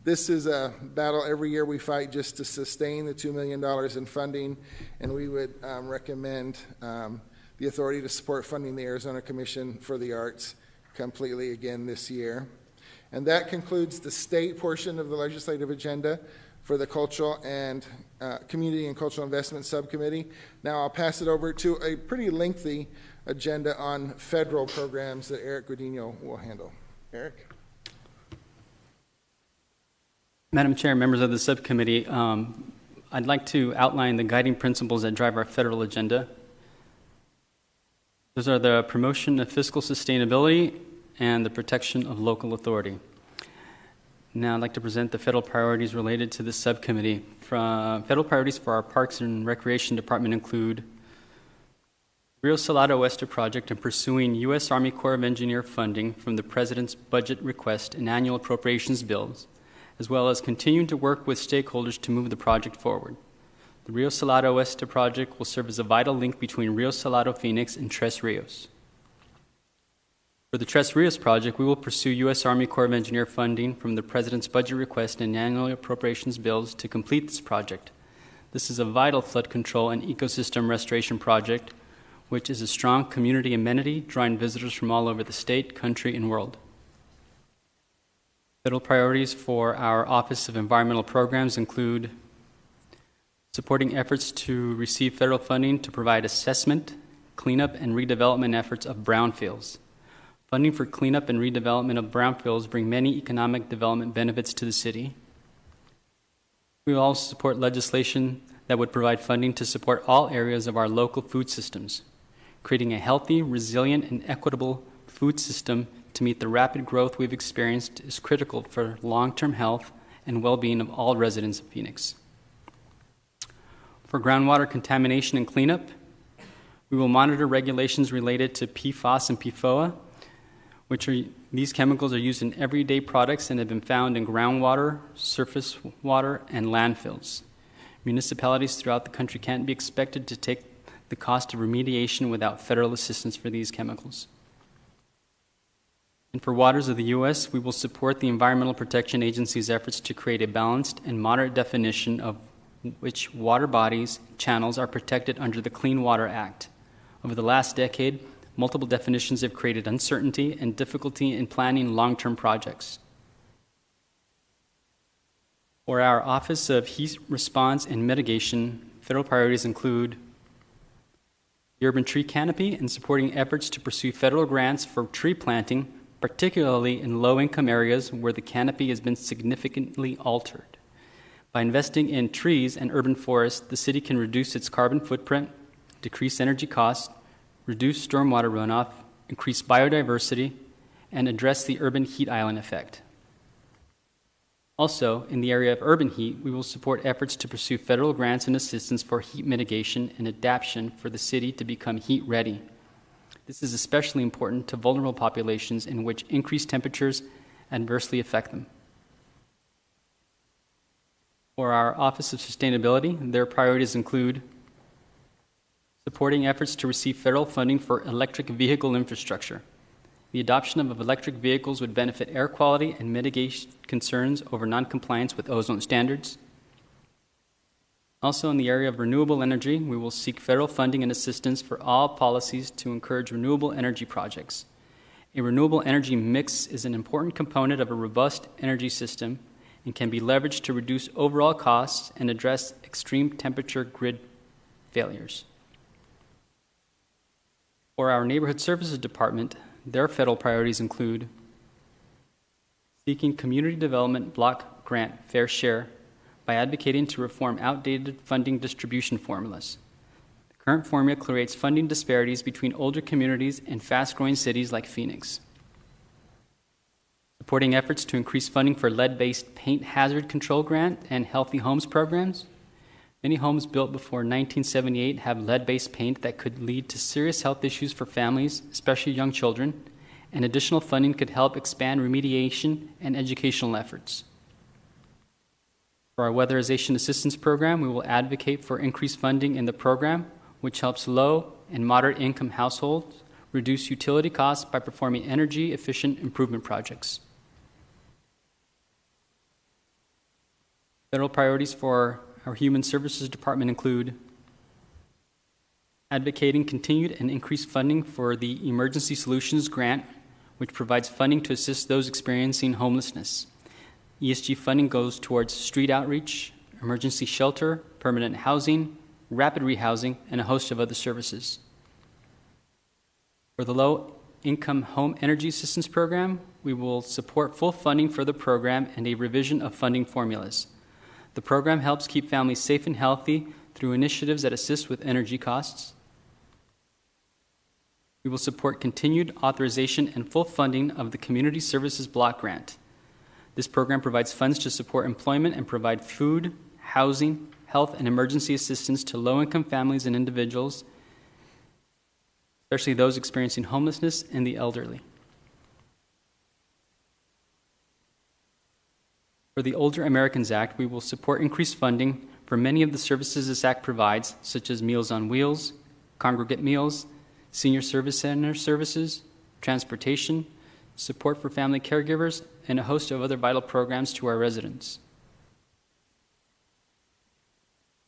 This is a battle every year we fight just to sustain the $2 million in funding, and we would recommend the authority to support funding the Arizona Commission for the Arts completely again this year. And that concludes the state portion of the legislative agenda for the Cultural and Community and Cultural Investment Subcommittee. Now I'll pass it over to a pretty lengthy agenda on federal programs that Eric Guadino will handle. Eric? Madam Chair, members of the subcommittee, I'd like to outline the guiding principles that drive our federal agenda. Those are the promotion of fiscal sustainability and the protection of local authority. Now I'd like to present the federal priorities related to this subcommittee. Federal priorities for our Parks and Recreation Department include Rio Salado Oeste project and pursuing U.S. Army Corps of Engineer funding from the President's budget request and annual appropriations bills, as well as continuing to work with stakeholders to move the project forward. The Rio Salado Oeste project will serve as a vital link between Rio Salado, Phoenix, and Tres Rios. For the Tres Rios project, we will pursue U.S. Army Corps of Engineer funding from the President's budget request and annual appropriations bills to complete this project. This is a vital flood control and ecosystem restoration project, which is a strong community amenity, drawing visitors from all over the state, country, and world. Federal priorities for our Office of Environmental Programs include supporting efforts to receive federal funding to provide assessment, cleanup, and redevelopment efforts of brownfields. Funding for cleanup and redevelopment of brownfields bring many economic development benefits to the city. We will also support legislation that would provide funding to support all areas of our local food systems. Creating a healthy, resilient, and equitable food system to meet the rapid growth we've experienced is critical for long-term health and well-being of all residents of Phoenix. For groundwater contamination and cleanup, we will monitor regulations related to PFAS and PFOA, these chemicals are used in everyday products and have been found in groundwater, surface water, and landfills. Municipalities throughout the country can't be expected to take the cost of remediation without federal assistance for these chemicals. And for waters of the U.S., we will support the Environmental Protection Agency's efforts to create a balanced and moderate definition of which water bodies, channels are protected under the Clean Water Act. Over the last decade, multiple definitions have created uncertainty and difficulty in planning long-term projects. For our Office of Heat Response and Mitigation, federal priorities include the urban tree canopy and supporting efforts to pursue federal grants for tree planting, particularly in low-income areas where the canopy has been significantly altered. By investing in trees and urban forests, the city can reduce its carbon footprint, decrease energy costs, reduce stormwater runoff, increase biodiversity, and address the urban heat island effect. Also, in the area of urban heat, we will support efforts to pursue federal grants and assistance for heat mitigation and adaptation for the city to become heat ready. This is especially important to vulnerable populations in which increased temperatures adversely affect them. For our Office of Sustainability, their priorities include supporting efforts to receive federal funding for electric vehicle infrastructure. The adoption of electric vehicles would benefit air quality and mitigate concerns over noncompliance with ozone standards. Also, in the area of renewable energy, we will seek federal funding and assistance for all policies to encourage renewable energy projects. A renewable energy mix is an important component of a robust energy system and can be leveraged to reduce overall costs and address extreme temperature grid failures. For our Neighborhood Services Department, their federal priorities include seeking community development block grant fair share by advocating to reform outdated funding distribution formulas. The current formula creates funding disparities between older communities and fast-growing cities like Phoenix. Supporting efforts to increase funding for lead-based paint hazard control grant and healthy homes programs. Many homes built before 1978 have lead-based paint that could lead to serious health issues for families, especially young children, and additional funding could help expand remediation and educational efforts. For our weatherization assistance program, we will advocate for increased funding in the program, which helps low and moderate income households reduce utility costs by performing energy efficient improvement projects. Federal priorities for our Human Services Department include advocating continued and increased funding for the Emergency Solutions Grant, which provides funding to assist those experiencing homelessness. ESG funding goes towards street outreach, emergency shelter, permanent housing, rapid rehousing, and a host of other services. For the Low-Income Home Energy Assistance Program, we will support full funding for the program and a revision of funding formulas. The program helps keep families safe and healthy through initiatives that assist with energy costs. We will support continued authorization and full funding of the Community Services Block Grant. This program provides funds to support employment and provide food, housing, health, and emergency assistance to low-income families and individuals, especially those experiencing homelessness and the elderly. For the Older Americans Act, we will support increased funding for many of the services this act provides, such as Meals on Wheels, congregate meals, senior service center services, transportation, support for family caregivers, and a host of other vital programs to our residents.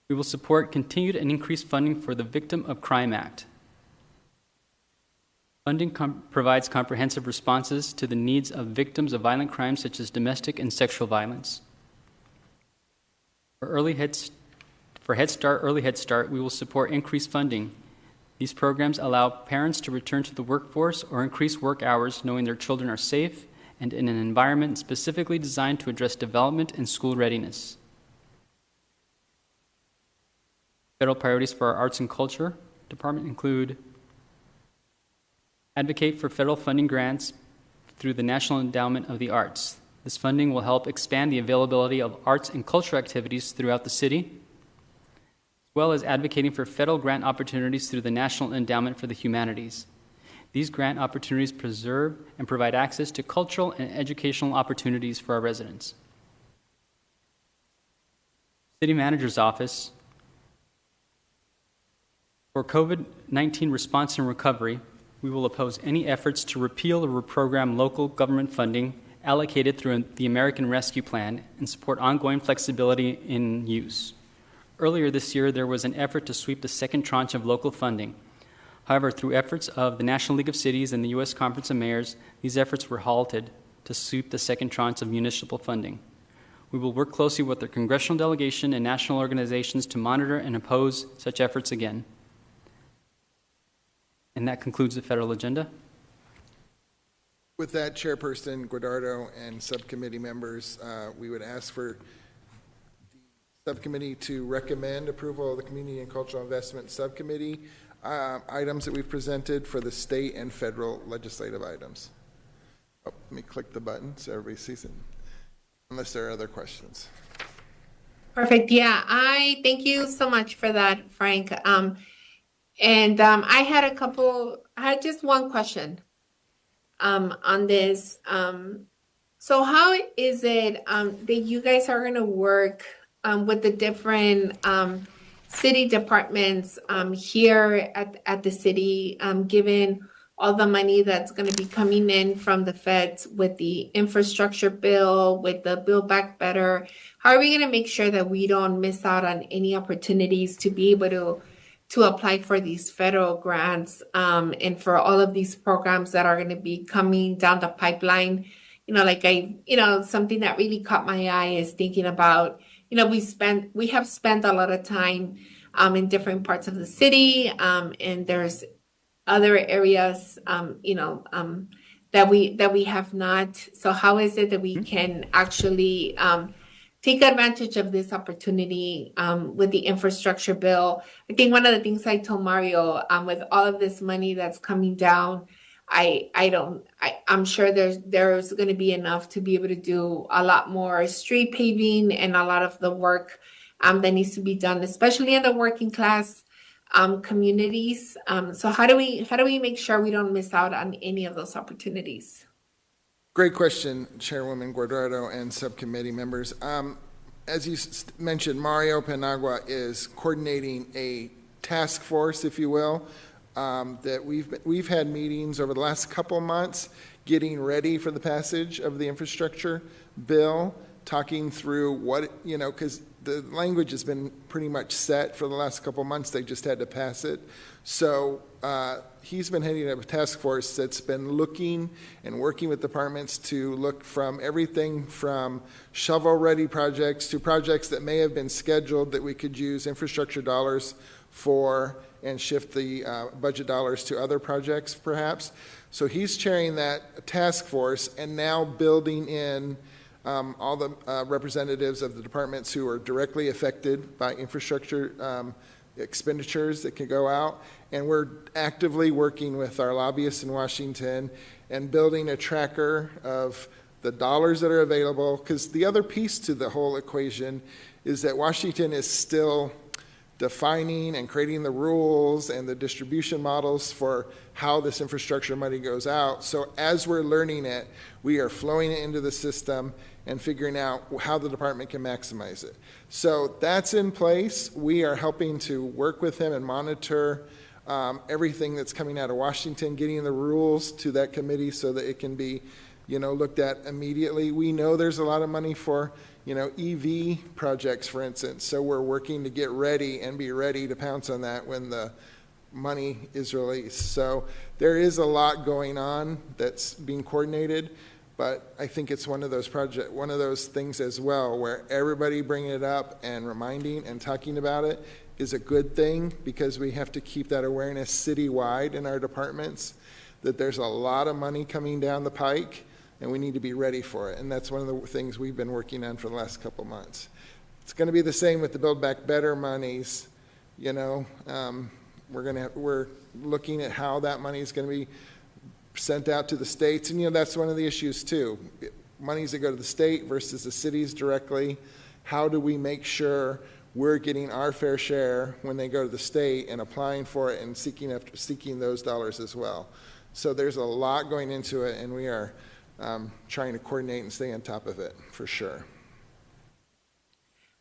We will support continued and increased funding for the Victim of Crime Act. Funding provides comprehensive responses to the needs of victims of violent crimes such as domestic and sexual violence. For Head Start, Early Head Start, we will support increased funding. These programs allow parents to return to the workforce or increase work hours knowing their children are safe and in an environment specifically designed to address development and school readiness. Federal priorities for our Arts and Culture Department include advocate for federal funding grants through the National Endowment of the Arts. This funding will help expand the availability of arts and cultural activities throughout the city, as well as advocating for federal grant opportunities through the National Endowment for the Humanities. These grant opportunities preserve and provide access to cultural and educational opportunities for our residents. City Manager's Office. For COVID-19 response and recovery, we will oppose any efforts to repeal or reprogram local government funding allocated through the American Rescue Plan and support ongoing flexibility in use. Earlier this year, there was an effort to sweep the second tranche of local funding. However, through efforts of the National League of Cities and the U.S. Conference of Mayors, these efforts were halted to sweep the second tranche of municipal funding. We will work closely with the congressional delegation and national organizations to monitor and oppose such efforts again. And that concludes the federal agenda. With that, Chairperson Guardado and subcommittee members, we would ask for the subcommittee to recommend approval of the Community and Cultural Investment Subcommittee items that we've presented for the state and federal legislative items. Oh, let me click the button so everybody sees it, unless there are other questions. Perfect. Yeah, I thank you so much for that, Frank. I had just one question on this. So how is it that you guys are going to work with the different city departments here at the city, given all the money that's going to be coming in from the feds with the infrastructure bill, with the Build Back Better? How are we going to make sure that we don't miss out on any opportunities to be able to apply for these federal grants and for all of these programs that are going to be coming down the pipeline? Something that really caught my eye is thinking about, we have spent a lot of time in different parts of the city, and there's other areas, that we have not. So how is it that we can actually take advantage of this opportunity with the infrastructure bill? I think one of the things I told Mario, with all of this money that's coming down, I'm sure there's going to be enough to be able to do a lot more street paving and a lot of the work that needs to be done, especially in the working class communities. So how do we make sure we don't miss out on any of those opportunities? Great question, Chairwoman Guardado and subcommittee members. as you mentioned, Mario Panagua is coordinating a task force, if you will, that we've had meetings over the last couple months getting ready for the passage of the infrastructure bill, talking through what, because the language has been pretty much set for the last couple months. They just had to pass it. So he's been heading up a task force that's been looking and working with departments to look from everything from shovel-ready projects to projects that may have been scheduled that we could use infrastructure dollars for and shift the budget dollars to other projects, perhaps. So he's chairing that task force and now building in all the representatives of the departments who are directly affected by infrastructure expenditures that can go out. And we're actively working with our lobbyists in Washington and building a tracker of the dollars that are available. Because the other piece to the whole equation is that Washington is still defining and creating the rules and the distribution models for how this infrastructure money goes out. So as we're learning it, we are flowing it into the system and figuring out how the department can maximize it. So that's in place. We are helping to work with him and monitor everything that's coming out of Washington, getting the rules to that committee so that it can be, looked at immediately. We know there's a lot of money for, EV projects, for instance. So we're working to get ready and be ready to pounce on that when the money is released. So there is a lot going on that's being coordinated. But I think it's one of those things as well, where everybody bringing it up and reminding and talking about it is a good thing, because we have to keep that awareness citywide in our departments that there's a lot of money coming down the pike and we need to be ready for it. And that's one of the things we've been working on for the last couple months. It's going to be the same with the Build Back Better monies. We're looking at how that money is going to be sent out to the states, and that's one of the issues too. Monies that go to the state versus the cities directly. How do we make sure we're getting our fair share when they go to the state and applying for it and seeking those dollars as well? So there's a lot going into it, and we are trying to coordinate and stay on top of it for sure.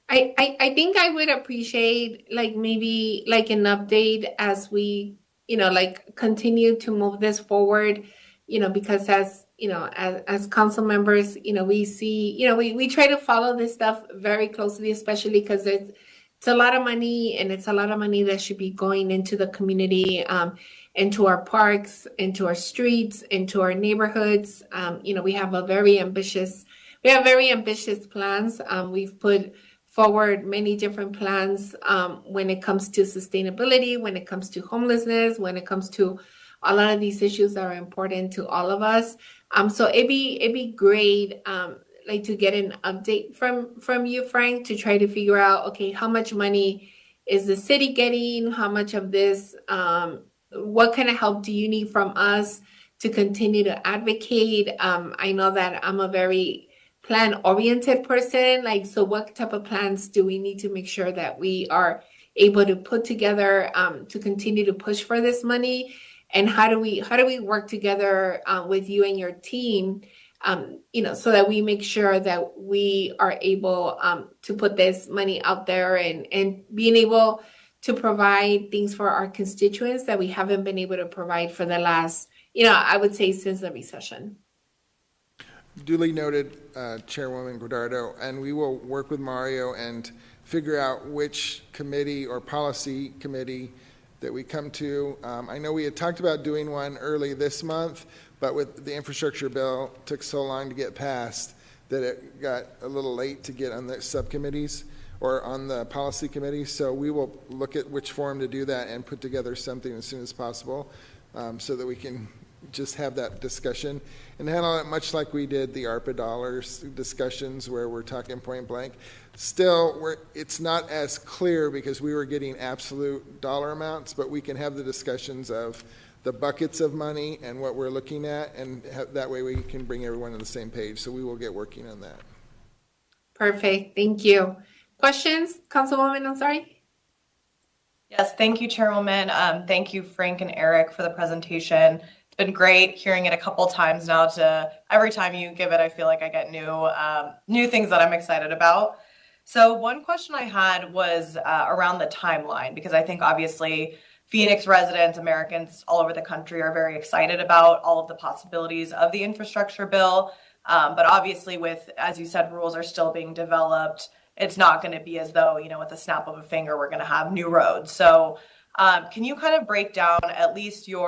I think I would appreciate maybe an update as we continue to move this forward, because as council members, we see, we try to follow this stuff very closely, especially because it's a lot of money, and it's a lot of money that should be going into the community, into our parks, into our streets, into our neighborhoods. We have very ambitious plans. We've put forward many different plans when it comes to sustainability, when it comes to homelessness, when it comes to a lot of these issues that are important to all of us. So it'd be great to get an update from you, Frank, to try to figure out, okay, how much money is the city getting? How much of this, what kind of help do you need from us to continue to advocate? I know that I'm a very plan-oriented person. So what type of plans do we need to make sure that we are able to put together to continue to push for this money? And how do we work together with you and your team, so that we make sure that we are able to put this money out there and being able to provide things for our constituents that we haven't been able to provide for the last, I would say since the recession. Duly noted, Chairwoman Guardado, and we will work with Mario and figure out which committee or policy committee that we come to. I know we had talked about doing one early this month, but with the infrastructure bill, it took so long to get passed that it got a little late to get on the subcommittees or on the policy committee. So we will look at which forum to do that and put together something as soon as possible so that we can just have that discussion and handle it much like we did the ARPA dollars discussions where we're talking point blank. Still, it's not as clear because we were getting absolute dollar amounts, but we can have the discussions of the buckets of money and what we're looking at, and that way we can bring everyone to the same page. So we will get working on that. Perfect. Thank you. Questions, Councilwoman? I'm sorry. Yes, thank you, Chairwoman. Thank you, Frank and Eric, for the presentation. Been great hearing it a couple times now. Every time you give it, I feel like I get new things that I'm excited about. So one question I had was around the timeline, because I think obviously Phoenix residents, Americans all over the country are very excited about all of the possibilities of the infrastructure bill. But obviously with, as you said, rules are still being developed. It's not going to be as though, with a snap of a finger, we're going to have new roads. So can you kind of break down at least your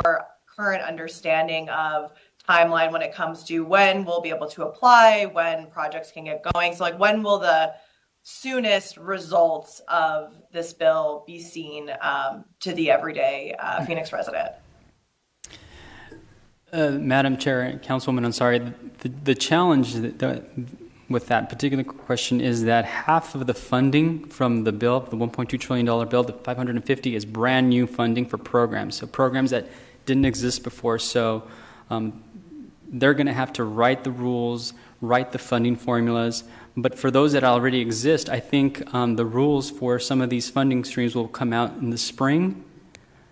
current understanding of timeline when it comes to when we'll be able to apply, when projects can get going? So when will the soonest results of this bill be seen to the everyday Phoenix resident? Madam Chair, Councilwoman Ansari, the challenge with that particular question is that half of the funding from the bill, the $1.2 trillion bill, the 550 is brand new funding for programs. So programs that didn't exist before. So they're going to have to write the rules, write the funding formulas. But for those that already exist, I think the rules for some of these funding streams will come out in the spring,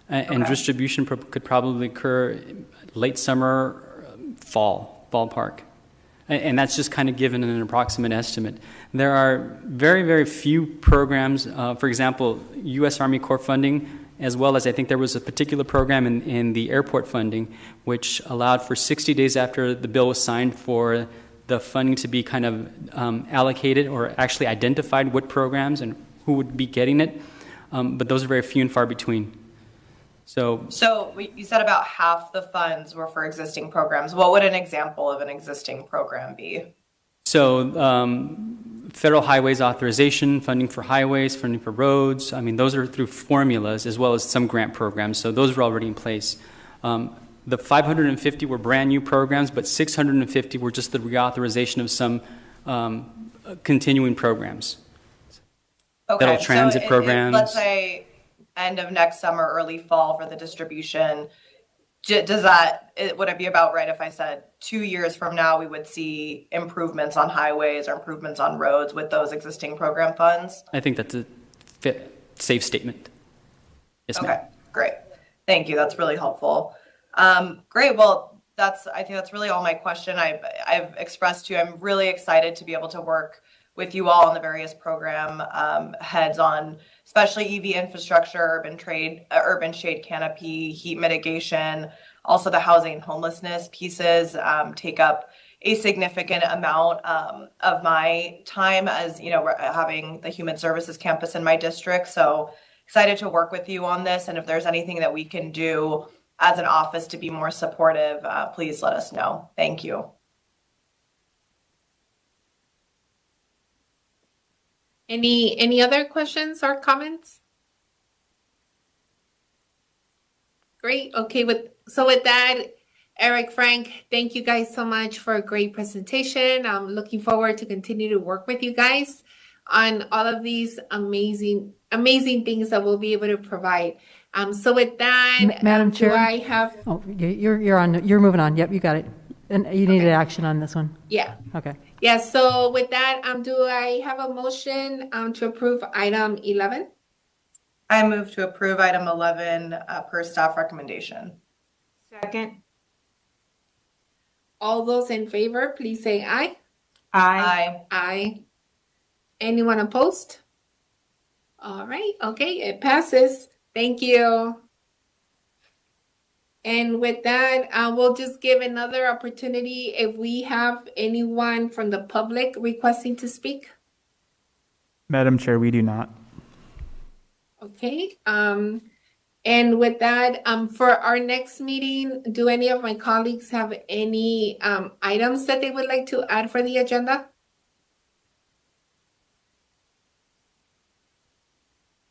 and distribution could probably occur late summer, fall, ballpark. And that's just kind of given an approximate estimate. There are very, very few programs, for example, U.S. Army Corps funding, as well as I think there was a particular program in the airport funding, which allowed for 60 days after the bill was signed for the funding to be kind of allocated or actually identified what programs and who would be getting it. But those are very few and far between. So you said about half the funds were for existing programs. What would an example of an existing program be? So federal highways authorization, funding for highways, funding for roads. I mean, those are through formulas as well as some grant programs. So those are already in place. The 550 were brand new programs, but 650 were just the reauthorization of some continuing programs. Okay. Federal transit programs. Let's say end of next summer, early fall for the distribution. Would it be about right if I said 2 years from now we would see improvements on highways or improvements on roads with those existing program funds? I think that's a safe statement. Yes, okay, ma'am. Great. Thank you. That's really helpful. Great. Well, I think that's really all my question. I've expressed to you, I'm really excited to be able to work with you all on the various program heads on especially EV infrastructure, urban shade canopy, heat mitigation. Also the housing and homelessness pieces take up a significant amount of my time as, having the Human Services campus in my district. So excited to work with you on this. And if there's anything that we can do as an office to be more supportive, please let us know. Thank you. Any other questions or comments? Great. Okay. With that, Eric, Frank, thank you guys so much for a great presentation. I'm looking forward to continue to work with you guys on all of these amazing things that we'll be able to provide. So with that, Madam Chair, do I have? Oh, you're moving on. Yep, you got it. And you needed action on this one. Yeah. Okay. Yeah. So with that, do I have a motion to approve item 11? I move to approve item 11 per staff recommendation. Second. All those in favor, please say aye. Aye. Aye. Anyone opposed? All right. Okay. It passes. Thank you. And with that, we'll just give another opportunity if we have anyone from the public requesting to speak. Madam Chair, we do not. Okay. And with that, for our next meeting, do any of my colleagues have any items that they would like to add for the agenda?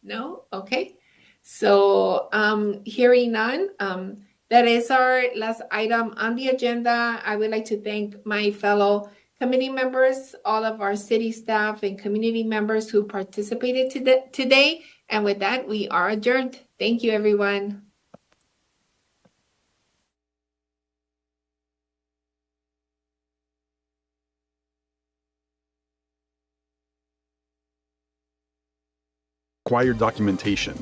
No? Okay. So hearing none, that is our last item on the agenda. I would like to thank my fellow committee members, all of our city staff and community members who participated today. And with that, we are adjourned. Thank you, everyone. Required documentation,